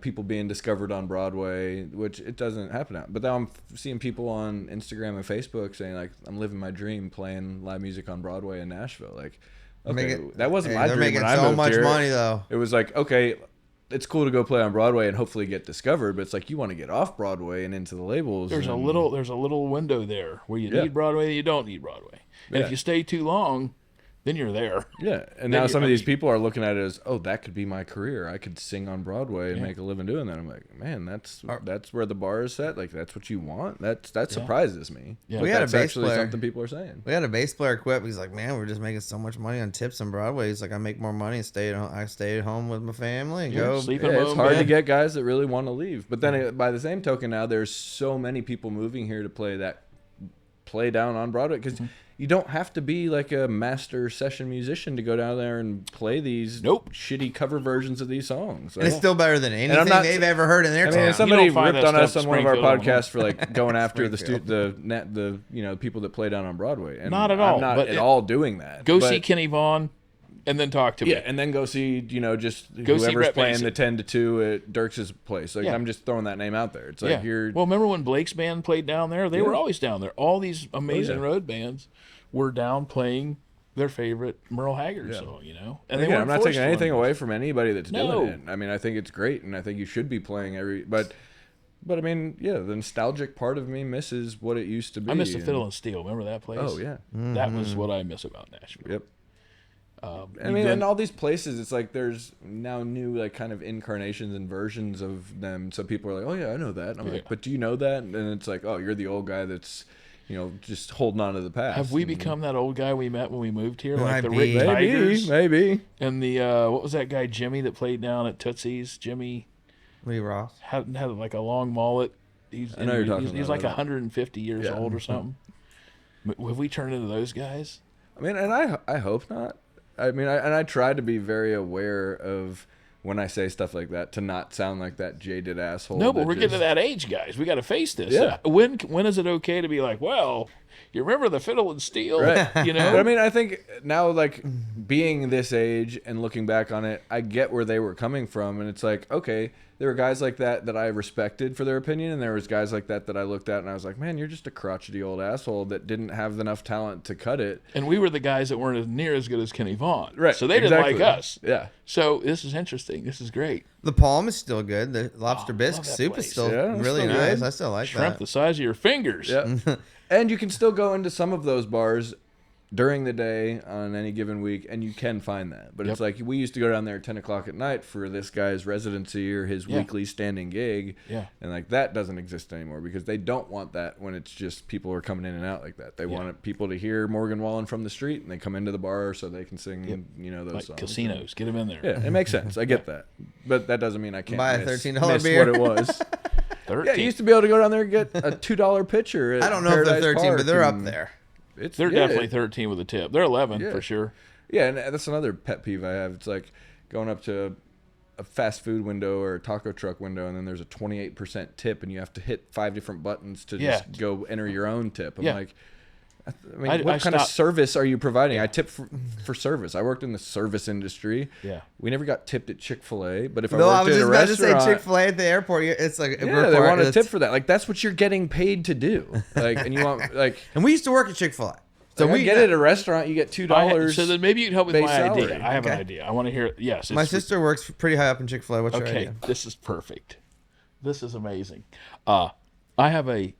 People being discovered on Broadway, which it doesn't happen now. But now I'm seeing people on Instagram and Facebook saying, like, I'm living my dream playing live music on Broadway in Nashville. Like, okay, that wasn't my dream when I moved here. They're making so much money, though. It was like, okay, it's cool to go play on Broadway and hopefully get discovered, but it's like you want to get off Broadway and into the labels. There's a little window there where you need Broadway and you don't need Broadway. And if you stay too long, then you're there. Yeah, and now some of these people are looking at it as, oh, that could be my career. I could sing on Broadway and make a living doing that. I'm like, man, that's where the bar is set. Like, that's what you want. That surprises me. Yeah, we had a bass player. Something people are saying. We had a bass player quit. He's like, man, we're just making so much money on tips on Broadway. He's like, I make more money and I stay at home with my family and go. It's hard to get guys that really want to leave. But then by the same token, now there's so many people moving here to play down on Broadway because. You don't have to be like a master session musician to go down there and play these shitty cover versions of these songs. And it's still better than anything they've ever heard in their town. Somebody ripped on us on one of our podcasts for like going after the people that play down on Broadway. And not at all. I'm not at all doing that. Go see Kenny Vaughn. And then talk to me. Yeah, and then go see, just whoever's playing the 10 to 2 at Dirks' place. Like, I'm just throwing that name out there. It's like you're... Well, remember when Blake's band played down there? They were always down there. All these amazing road bands were down playing their favorite Merle Haggard song, And again, I'm not taking anything away from anybody that's doing it. I mean, I think it's great, and I think you should be playing But I mean, the nostalgic part of me misses what it used to be. I miss the Fiddle and Steel. Remember that place? Oh, yeah. Mm-hmm. That was what I miss about Nashville. Yep. And all these places, it's like there's now new like kind of incarnations and versions of them. So people are like, "Oh yeah, I know that." And I'm like, "But do you know that?" And it's like, "Oh, you're the old guy that's, just holding on to the past." Have we become that old guy we met when we moved here, like the Rick Tigers? Maybe. And the what was that guy Jimmy that played down at Tootsie's? Jimmy Lee Ross had like a long mullet. He's like 150 years old or something. Have we turned into those guys? I mean, and I hope not. I mean, I try to be very aware of when I say stuff like that to not sound like that jaded asshole. No, but we're getting to that age, guys. We got to face this. Yeah. When is it okay to be like, well, you remember the Fiddle and Steel? Right. But I mean, I think now, like, being this age and looking back on it, I get where they were coming from. And it's like, okay, there were guys like that I respected for their opinion. And there was guys like that I looked at and I was like, man, you're just a crotchety old asshole that didn't have enough talent to cut it. And we were the guys that weren't near as good as Kenny Vaughan. Right. So they didn't like us. Yeah. So this is interesting. This is great. The Palm is still good. The lobster bisque soup is still really nice. I still like Shrimp that. the size of your fingers. Yeah. And you can still go into some of those bars during the day on any given week, and you can find that. But it's like we used to go down there at 10 o'clock at night for this guy's residency or his weekly standing gig. Yeah. And like that doesn't exist anymore because they don't want that when it's just people are coming in and out like that. They want people to hear Morgan Wallen from the street, and they come into the bar so they can sing, those like songs. Casinos, get them in there. Yeah, it makes sense. I get that. But that doesn't mean I can't buy a miss $13 beer. what it was. 13. Yeah, you used to be able to go down there and get a $2 pitcher. I don't know if they're 13, but they're up there. They're definitely 13 with a tip. They're 11 for sure. Yeah, and that's another pet peeve I have. It's like going up to a fast food window or a taco truck window, and then there's a 28% tip, and you have to hit 5 different buttons to just go enter your own tip. I'm like, I mean, what kind of service are you providing? I tip for service. I worked in the service industry. Yeah. We never got tipped at Chick-fil-A, but if No, I I worked was at just a about to say restaurant, Chick-fil-A at the airport. It's like they want a tip for that. Like that's what you're getting paid to do. Like, and you want like. And we used to work at Chick-fil-A. So we get it at a restaurant, you get $2. So then maybe you can help with my salary. idea. I have an idea. I want to hear it. Yes. My sister works pretty high up in Chick-fil-A. What's your idea? This is perfect. This is amazing. I have a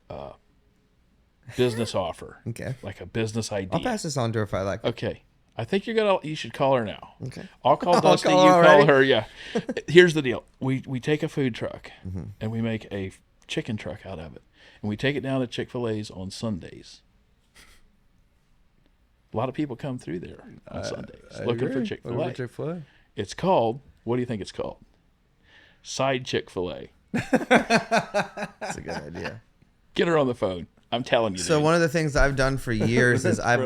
business offer. Okay. Like a business idea. I'll pass this on to her if I like it. Okay. I think you should call her now. Okay. I'll call Dusty, call you her call already? her. Yeah. Here's the deal. We take a food truck and we make a chicken truck out of it. And we take it down to Chick-fil-A's on Sundays. A lot of people come through there on Sundays looking for Chick-fil-A. It's called, what do you think it's called? Side Chick-fil-A. That's a good idea. Get her on the phone. I'm telling you. So one of the things I've done for years is I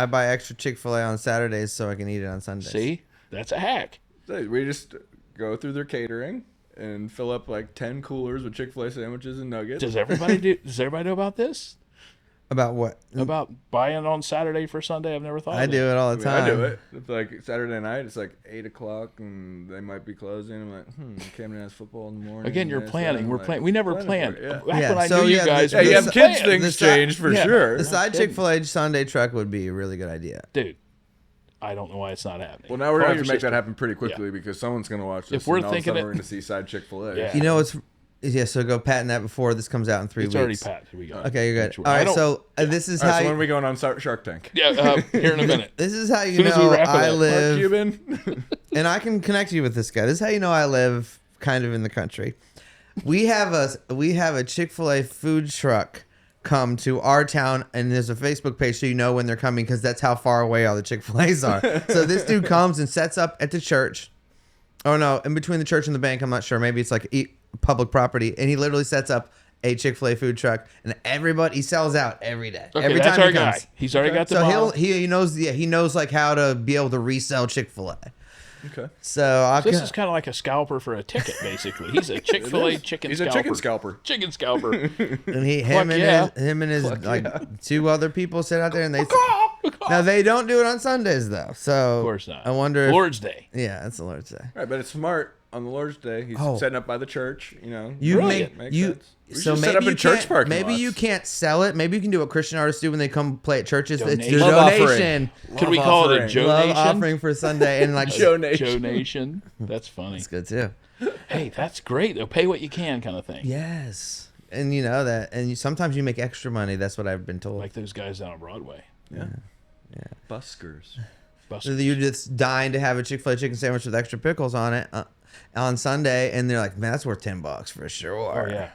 buy extra Chick-fil-A on Saturdays so I can eat it on Sundays. See? That's a hack. We just go through their catering and fill up like 10 coolers with Chick-fil-A sandwiches and nuggets. Does everybody know about this? About what? About buying on Saturday for Sunday? I've never thought of I do it all the time. I do it. It's like Saturday night. It's like 8 o'clock, and they might be closing. I'm like, Camden has football in the morning. Again, you're planning. We're planning. We never planned. Yeah. Back when I knew you guys, you have kids things changed for sure. The side Chick-fil-A Sunday truck would be a really good idea. Dude, I don't know why it's not happening. Well, now we're going to have to make that happen pretty quickly because someone's going to watch this. If we're and all thinking of a sudden we're going to see side Chick-fil-A. Yeah. You know what's... Yeah, so go patent that before this comes out in 3 weeks. It's already patented. We got it. Okay, you're good. All right, so this is All right, how... so when are we going on Shark Tank? Yeah, here in a minute. This is how you Soon as we know wrap it I up. live... Cuban? And I can connect you with this guy. This is how you know I live kind of in the country. We have a Chick-fil-A food truck come to our town, and there's a Facebook page so you know when they're coming because that's how far away all the Chick-fil-A's are. So this dude comes and sets up at the church. Oh no, in between the church and the bank, I'm not sure. Maybe it's like public property, and he literally sets up a Chick-fil-A food truck, and he sells out every day. Okay, every that's time our he comes. guy. He's already got the So model. he knows like how to be able to resell Chick-fil-A. Okay. So This is kind of like a scalper for a ticket, basically. He's a Chick-fil-A chicken He's scalper. a chicken scalper. Chicken scalper. and him and his like 2 other people sit out there and they. Now they don't do it on Sundays though, so Of course not. I wonder. Lord's Day. Yeah, that's the Lord's Day. Right, but it's smart on the Lord's Day. He's setting up by the church, You Brilliant. Makes you. sense. We So should set maybe up in you church can't. parking Maybe lots. you can't sell it. Maybe you can do what Christian artists do when they come play at churches. It's Donation. a Love donation. Could we call it a Joe Love Nation? offering for Sunday and like Joe Nation. Joe Nation. That's funny. That's good too. Hey, that's great. They'll pay what you can kind of thing. Yes, and you know that, and sometimes you make extra money. That's what I've been told. Like those guys down on Broadway. Yeah. Buskers. So you're just dying to have a Chick-fil-A chicken sandwich with extra pickles on it on Sunday, and they're like, "Man, that's worth $10 for sure." Oh, yeah.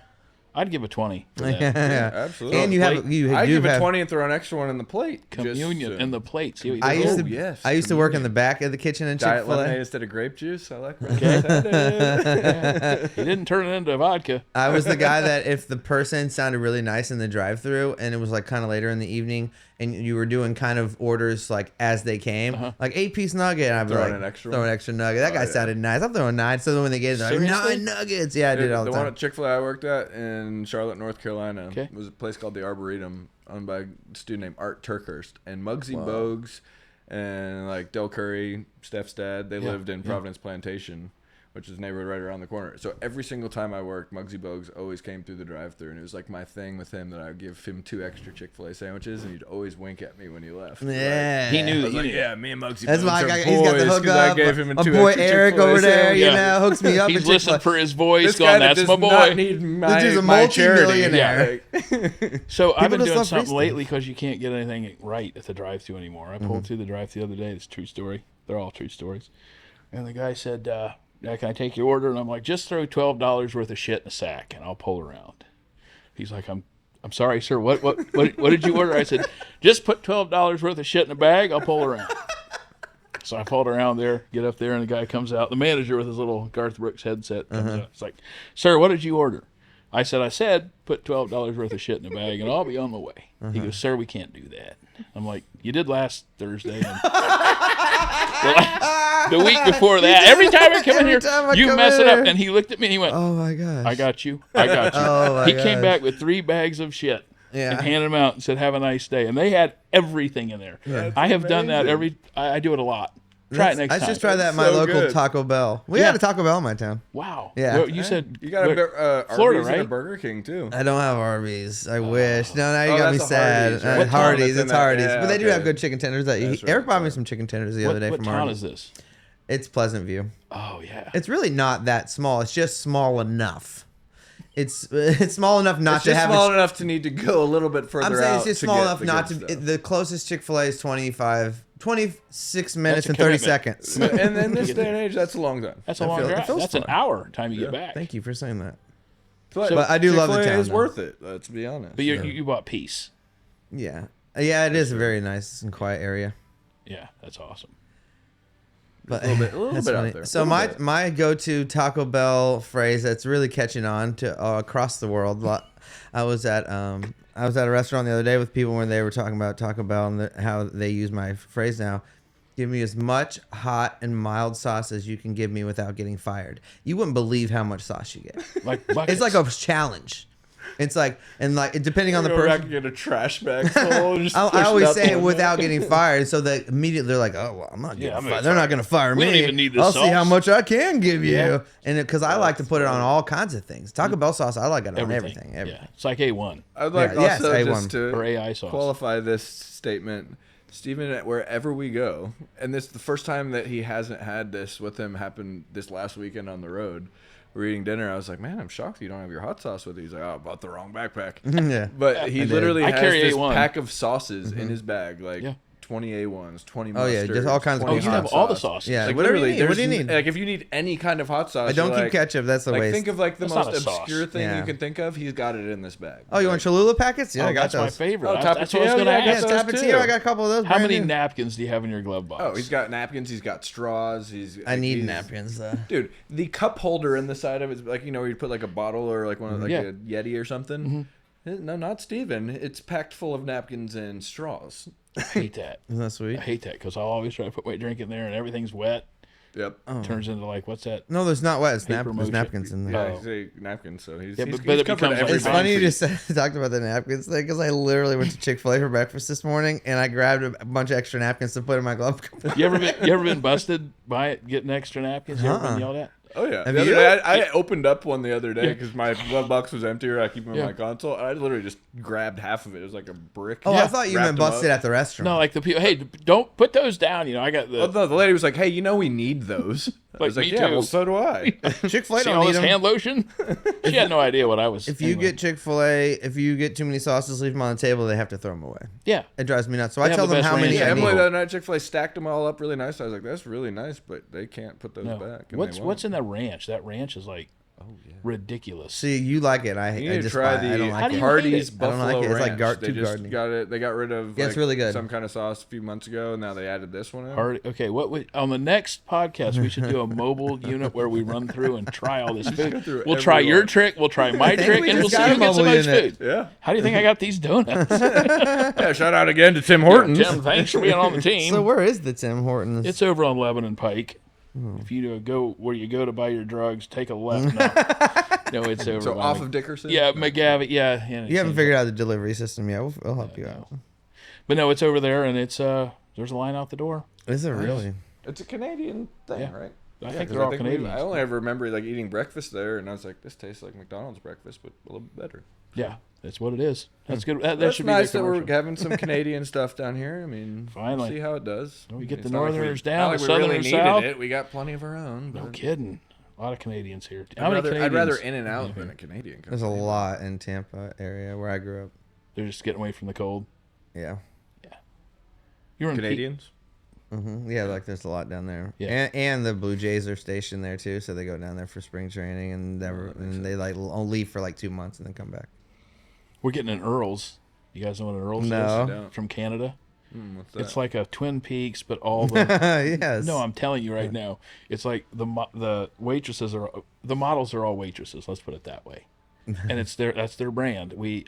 I'd give a 20 for that. Yeah, absolutely. And you I do give have it 20 and throw an extra one in the plate. Communion and the plates. See what you I did used there? to yes, I used to work in the back of the kitchen in Diet lemonade Chick-fil-A. instead of grape juice. I like Okay. that. He didn't turn it into vodka. I was the guy that if the person sounded really nice in the drive-through and it was like kind of later in the evening and you were doing kind of orders like as they came, like 8-piece nugget, and I'd be Throwing like, an extra throw one? an extra nugget. That guy sounded nice. I'm throwing 9. So then when they get it, they're like, Seriously? 9 nuggets. Yeah, I did it all the The one time. at Chick-fil-A I worked at in Charlotte, North Carolina, Okay. was a place called the Arboretum, owned by a student named Art Turkhurst. And Muggsy Bogues and like Del Curry, Steph's dad, they lived in Providence Plantation. which is a neighborhood right around the corner. So every single time I worked, Muggsy Bogues always came through the drive-thru, and it was like my thing with him that I would give him 2 extra Chick-fil-A sandwiches, and he'd always wink at me when he left. Yeah. He knew. I was like, yeah, me and Muggsy That's Bogues why are he's got the boys, hook 'cause I up. gave him A two boy extra Eric Chick-fil-A over there, sandwiches. you know, hooks me up. He's listening for his voice, This going, guy that "That's does my boy." not need This dude's a my charity. multi-millionaire. Yeah. So I've been just doing love free something stuff. lately because you can't get anything right at the drive-thru anymore. I pulled through the drive-thru the other day. It's a true story. They're all true stories. And the guy said, "Yeah, can I take your order?" And I'm like, "Just throw $12 worth of shit in a sack, and I'll pull around." He's like, "I'm sorry, sir. What did you order?" I said, "Just put $12 worth of shit in a bag. I'll pull around." So I pulled around there, get up there, and the guy comes out. The manager with his little Garth Brooks headset comes out. It's like, "Sir, what did you order?" I said, "Put $12 worth of shit in a bag, and I'll be on my way." He goes, "Sir, we can't do that." I'm like, "You did last Thursday." And the week before that, every time I come in here, you mess it up. And he looked at me and he went, Oh my gosh. I got you. Oh my He came gosh. back with 3 bags of shit. Yeah. And handed them out and said, "Have a nice day." And they had everything in there. That's I have done that amazing. I do it a lot. Try it next I time. just tried that at my So local good. Taco Bell. We Yeah. had a Taco Bell in my town. Wow. Yeah. Well, you said You got a Florida, Arby's and a right? Burger King too. I don't have Arby's. I wish. No, now you Oh, got me that's a sad. Hardee's, right? What town Hardee's. is in It's that? Hardee's. Yeah, But they do okay. have good chicken tenders. That's right, Eric bought me that's some chicken tenders the other day what from town Hardee's. is this? It's Pleasant View. Oh, yeah. It's really not that small. It's just small enough. It's small enough not It's to just have small enough to need to go a little bit further I'm saying out it's just to small get enough the not good to. stuff. The closest Chick-fil-A is 26 minutes a and 30 commitment. seconds. And in this day and age, that's a long time. That's a I long feel- it drive. feels That's an fun. hour time you get back. Thank you for saying that. But I do love the Chick-fil-A town, is though. worth it. Let's be honest. But you bought Peace. Yeah. Yeah, it is a very nice and quiet area. Yeah, that's awesome. But A little that's bit funny. out there. So my go-to Taco Bell phrase that's really catching on to across the world. I was at a restaurant the other day with people when they were talking about Taco Bell and how they use my phrase now. Give me as much hot and mild sauce as you can give me without getting fired. You wouldn't believe how much sauce you get. Like buckets. It's like a challenge. It's like, and like depending on the Go back person. and get a trash bag full. And just I push always that say it one without back. getting fired, so that immediately they're like, "Oh, well, I'm not getting I'm fired. gonna They're fire not going to fire We me. don't even need this I'll see how sauce." much I can give you." Yeah. And because I like to put it on all kinds of things. Taco Bell sauce, I like it on everything. Yeah, it's like A1 I'd like Yeah, yes, also A1. just to or AI sauce. qualify this statement. Steven, wherever we go, and this is the first time that he hasn't had this with him happen this last weekend on the road. We're eating dinner. I was like, "Man, I'm shocked you don't have your hot sauce with you." He's like, "Oh, I bought the wrong backpack." Yeah. But he literally I has carry this A1. pack of sauces in his bag, like Yeah. 20 A1s, 20 Oh, yeah, mustards, just all kinds of 20 good you hot have all the sauce. sauces. Yeah. Like Whatever you literally, need. What do you there's need? Like if you need any kind of hot sauce, I don't you're keep like, ketchup. That's the like waste. think of like the That's not most a sauce. obscure thing Yeah. you can think of. He's got it in this bag. Oh, you want Cholula packets? Yeah, Oh, I got that's my those. favorite. Oh, That's what I was Tapatio? going to Yeah, I Yeah, got ask. those Tapatio. too. I got a couple of those. How brand many new. napkins do you have in your glove box? Oh, he's got napkins. He's got straws. I need napkins though. Dude, the cup holder in the side of it, like where you put like a bottle or like one of like Yeah. a Yeti or something. No, not Steven. It's packed full of napkins and straws. I hate that. Isn't that sweet? I hate that because I'll always try to put my drink in there and everything's wet. Yep. Turns into like, what's that? No, there's not wet. It's Paper there's motion. napkins in there. Yeah, Oh. he's a napkins. So he's Yeah, he's, but he's it covered becomes every It's Every funny you boundary. just talked about the napkins thing because I literally went to Chick-fil-A for breakfast this morning and I grabbed a bunch of extra napkins to put in my glove compartment. You ever been busted by it getting extra napkins? You ever been yelled at? Oh yeah. Have The other you? day, I opened up one the other day because my glove box was empty, or I keep them in my console. And I literally just grabbed half of it. It was like a brick. Oh, I thought you Wrapped meant them busted up. at the restaurant. No, like the people. Hey, don't put those down. You know, I got the. Oh, no, the lady was like, "Hey, we need those." I was Like, like, me "Yeah, too." well, so do I." Chick-fil-A See don't all need this them. hand lotion? She had no idea what I was. If you anyway. get Chick-fil-A, if you get too many sauces, leave them on the table. They have to throw them away. yeah, It drives me nuts. So They I have tell the them best how many ranch I in the need. Emily, world. the other night, Chick-fil-A stacked them all up really nice. I was like, "That's really nice," but they can't put those no. back. and What's they what's won't. in that ranch? That ranch is like ridiculous. See, you like it. I You need to just try I don't the like How do it. you Hardee's hate I don't Buffalo like it. It's like Ranch. too They just gardening. got it. They got rid of Yeah, it's really good. some kind of sauce a few months ago, and now they added this one in. Okay, on the next podcast we should do a mobile unit where we run through and try all this food. through We'll try every your one. trick, we'll try my think trick, we and we'll just see got who a gets the mobile most unit. food. Yeah. How do you think I got these donuts? Yeah. Shout out again to Tim Hortons. Tim, thanks for being on the team. So where is the Tim Hortons? It's over on Lebanon Pike. Hmm. If you go where you go to buy your drugs, take a left. No, it's over. So by off of Dickerson. Yeah, McGavitt. Yeah, you haven't figured out the delivery system yet. We'll help you out. But no, it's over there, and it's there's a line out the door. Is it really? It's a Canadian thing, Yeah. right? I think they're all Canadians. I only ever remember like eating breakfast there, and I was like, this tastes like McDonald's breakfast, but a little bit better. Yeah, that's what it is. That's good. That's should nice be that we're having some Canadian stuff down here. I mean, finally, see how it does. We get the Northerners down, the Southerners really needed it. We got plenty of our own. No kidding. A lot of Canadians here. I'd rather In-N-Out than a Canadian company. There's a lot in Tampa area where I grew up. They're just getting away from the cold. Yeah. You're in Canadians? Yeah, like there's a lot down there. Yeah. And the Blue Jays are stationed there too, so they go down there for spring training and they like leave for like 2 months and then come back. We're getting an Earls. You guys know what an Earls No. is? From Canada. What's that? It's like a Twin Peaks, but all the yes. No, I'm telling you right now. It's like the waitresses are the models are all waitresses. Let's put it that way. And that's their brand. We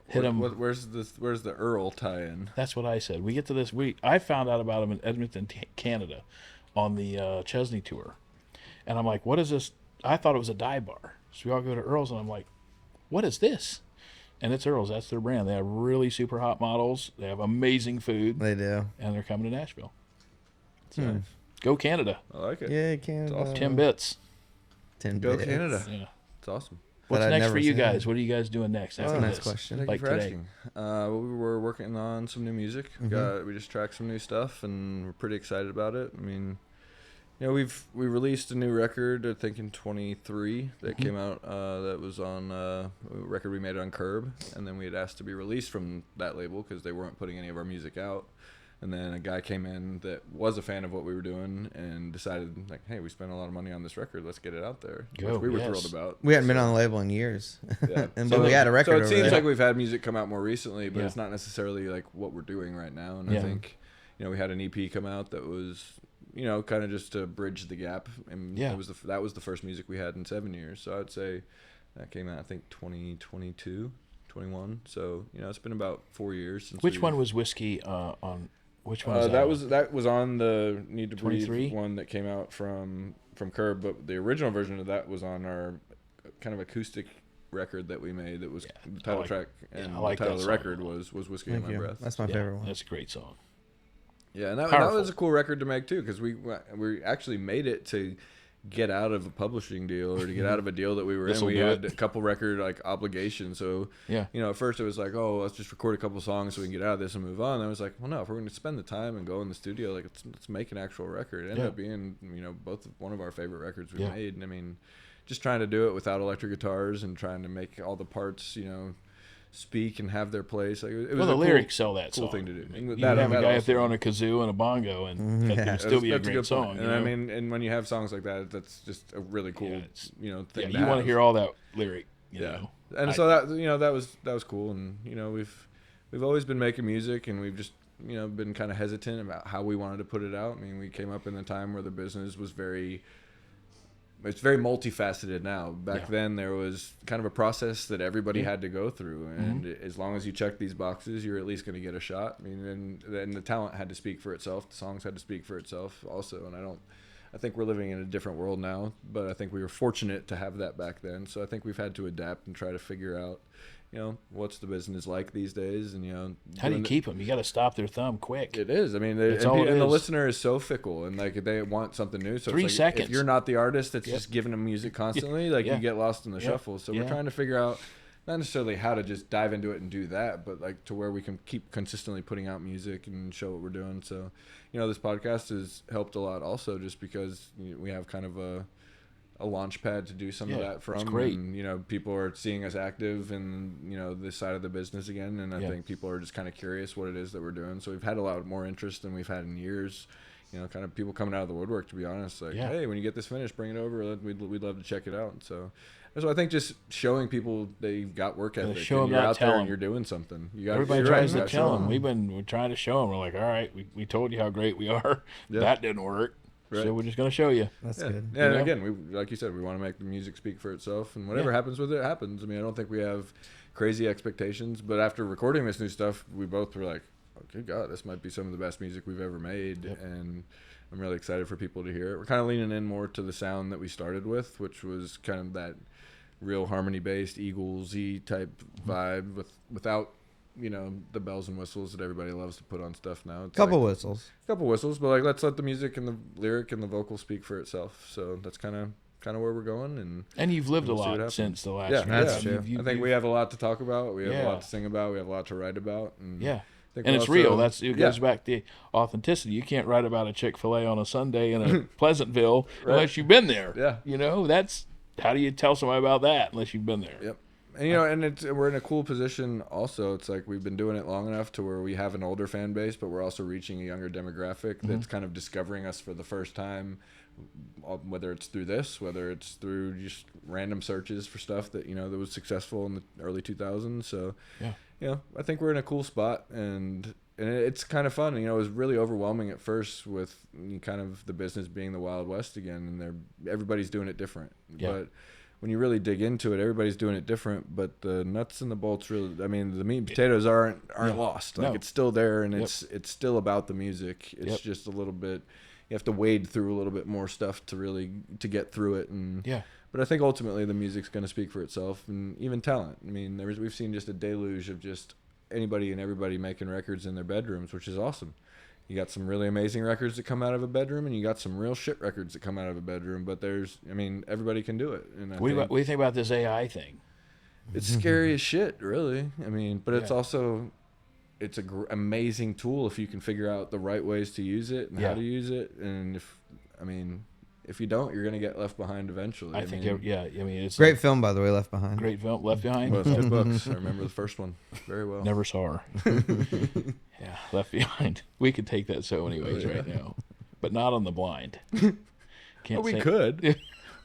hit them. Where's the Earl tie-in? That's what I said. We get to this. I found out about them in Edmonton, Canada, on the Chesney tour, and I'm like, "What is this?" I thought it was a dive bar. So we all go to Earl's, and I'm like, "What is this?" And it's Earl's. That's their brand. They have really super hot models. They have amazing food. They do. And they're coming to Nashville. Nice. Go Canada. I like it. Yeah, Canada. Awesome. 10 bits. 10 Go bits. Canada. Yeah. It's awesome. What's next for you guys? What are you guys doing next? That's After a nice this? question. Thank Like you for today. asking. We were working on some new music. We just tracked some new stuff, and we're pretty excited about it. I mean, we released a new record, I think in 23 that came out. That was on a record we made on Curb, and then we had asked to be released from that label because they weren't putting any of our music out. And then a guy came in that was a fan of what we were doing and decided, like, hey, we spent a lot of money on this record. Let's get it out there, which we were thrilled about. We hadn't been on the label in years. Yeah. But we had a record So it over seems there. like we've had music come out more recently, but it's not necessarily like what we're doing right now. And I think, we had an EP come out that was, kind of just to bridge the gap. And that was the first music we had in 7 years. So I would say that came out, I think, 2022, 21. So, it's been about 4 years since. Which one was Whiskey on? Which one was that was on the Need to 23? Breathe one that came out from Curb, but the original version of that was on our kind of acoustic record that we made. That was the title track, and the title of the record was Whiskey in My Breath. That's my favorite one. That's a great song. Yeah, and that was a cool record to make too, because we actually made it to get out of a publishing deal or to get out of a deal that we were in. We had a couple record obligations. So at first it was like, oh, let's just record a couple songs so we can get out of this and move on. And I was like, well, no, if we're going to spend the time and go in the studio, like let's make an actual record. It ended up being one of our favorite records we made. And I mean, just trying to do it without electric guitars and trying to make all the parts speak and have their place. Like, it was the lyrics sell that cool song. thing to do. You have a guy up there on a kazoo and a bongo, and it would still be a great song. And I mean, and when you have songs like that, that's just a really cool, thing. Yeah, you want to hear all that lyric. You know. And so that was cool. And we've always been making music, and we've just been kind of hesitant about how we wanted to put it out. I mean, we came up in a time where the business was it's very multifaceted now. Back then, there was kind of a process that everybody had to go through, and as long as you check these boxes, you're at least going to get a shot. I mean, and then the talent had to speak for itself. The songs had to speak for itself also, and I think we're living in a different world now, but I think we were fortunate to have that back then. So I think we've had to adapt and try to figure out, what's the business like these days, and how do you keep them? You got to stop their thumb quick. It is. I mean, the listener is so fickle, and like they want something new. So 3 seconds. If you're not the artist that's just giving them music constantly, like you get lost in the shuffle. So we're trying to figure out not necessarily how to just dive into it and do that, but like to where we can keep consistently putting out music and show what we're doing. So, this podcast has helped a lot also, just because we have kind of a launch pad to do some of that from. That's great. And people are seeing us active in this side of the business again, and I think people are just kind of curious what it is that we're doing. So we've had a lot more interest than we've had in years. Kind of people coming out of the woodwork, to be honest. Like, hey, when you get this finished, bring it over. We'd love to check it out. So I think just showing people that you've got work ethic, and you're out there and you're doing something. Everybody tries to tell them. We're trying to show them. We're like, all right, we told you how great we are. That didn't work. Right. So we're just going to show you. That's good. Yeah, and again, like you said, we want to make the music speak for itself, and whatever happens with it happens. I mean, I don't think we have crazy expectations, but after recording this new stuff, we both were like, oh, good God, this might be some of the best music we've ever made, and I'm really excited for people to hear it. We're kind of leaning in more to the sound that we started with, which was kind of that real harmony-based, Eagles-y type vibe without the bells and whistles that everybody loves to put on stuff now. It's couple like, whistles. Couple whistles, but like let's let the music and the lyric and the vocal speak for itself. So that's kind of where we're going. And you've lived a lot since the last year. That's true. I think we have a lot to talk about. We have a lot to sing about. We have a lot to write about. And and it's real. It goes back to authenticity. You can't write about a Chick-fil-A on a Sunday in a Pleasantville unless you've been there. Yeah. That's how do you tell somebody about that unless you've been there? Yep. And we're in a cool position also. It's like we've been doing it long enough to where we have an older fan base, but we're also reaching a younger demographic that's kind of discovering us for the first time, whether it's through this, whether it's through just random searches for stuff that, that was successful in the early 2000s. So, I think we're in a cool spot, and it's kind of fun. It was really overwhelming at first with kind of the business being the Wild West again, and everybody's doing it different. Yeah. But when you really dig into it, everybody's doing it different, but the nuts and the bolts really, the meat and potatoes aren't lost. Like it's still there, and it's still about the music. It's just a little bit, you have to wade through a little bit more stuff to get through it. But I think ultimately the music's going to speak for itself, and even talent. We've seen just a deluge of just anybody and everybody making records in their bedrooms, which is awesome. You got some really amazing records that come out of a bedroom, and you got some real shit records that come out of a bedroom. But everybody can do it. And what do you think about this AI thing? It's scary as shit, really. But it's also, it's an amazing tool if you can figure out the right ways to use it and how to use it. And if you don't, you're gonna get left behind eventually. I think it's great film, by the way, Left Behind. Great film, Left Behind. Both good books. I remember the first one very well. Never saw her. Left Behind. We could take that so many ways right now, but not on the blind. We could.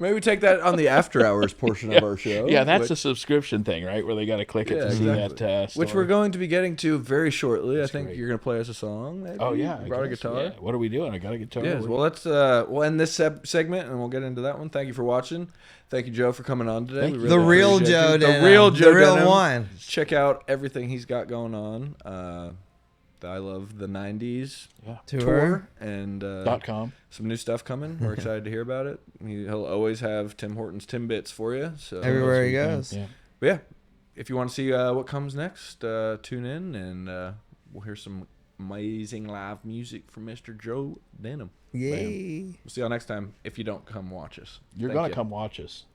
Maybe we take that on the after hours portion of our show. Yeah, that's a subscription thing, right? Where they got to click it to see that which we're going to be getting to very shortly. I think you're going to play us a song. Maybe? Oh, yeah. You brought a guitar. Yeah. What are we doing? I got a guitar. Yes. Well, we'll end this segment, and we'll get into that one. Thank you for watching. Thank you, Joe, for coming on today. The real Joe Denim. The real Joe Denim. The real one. Check out everything he's got going on. I love the 90's tour and .com. Some new stuff coming. We're excited to hear about it. He'll always have Tim Hortons Timbits for you. So everywhere he goes. But if you want to see what comes next, tune in, and we'll hear some amazing live music from Mr. Joe Denim. Yay! We'll see y'all next time. If you don't come watch us, You're gonna come watch us.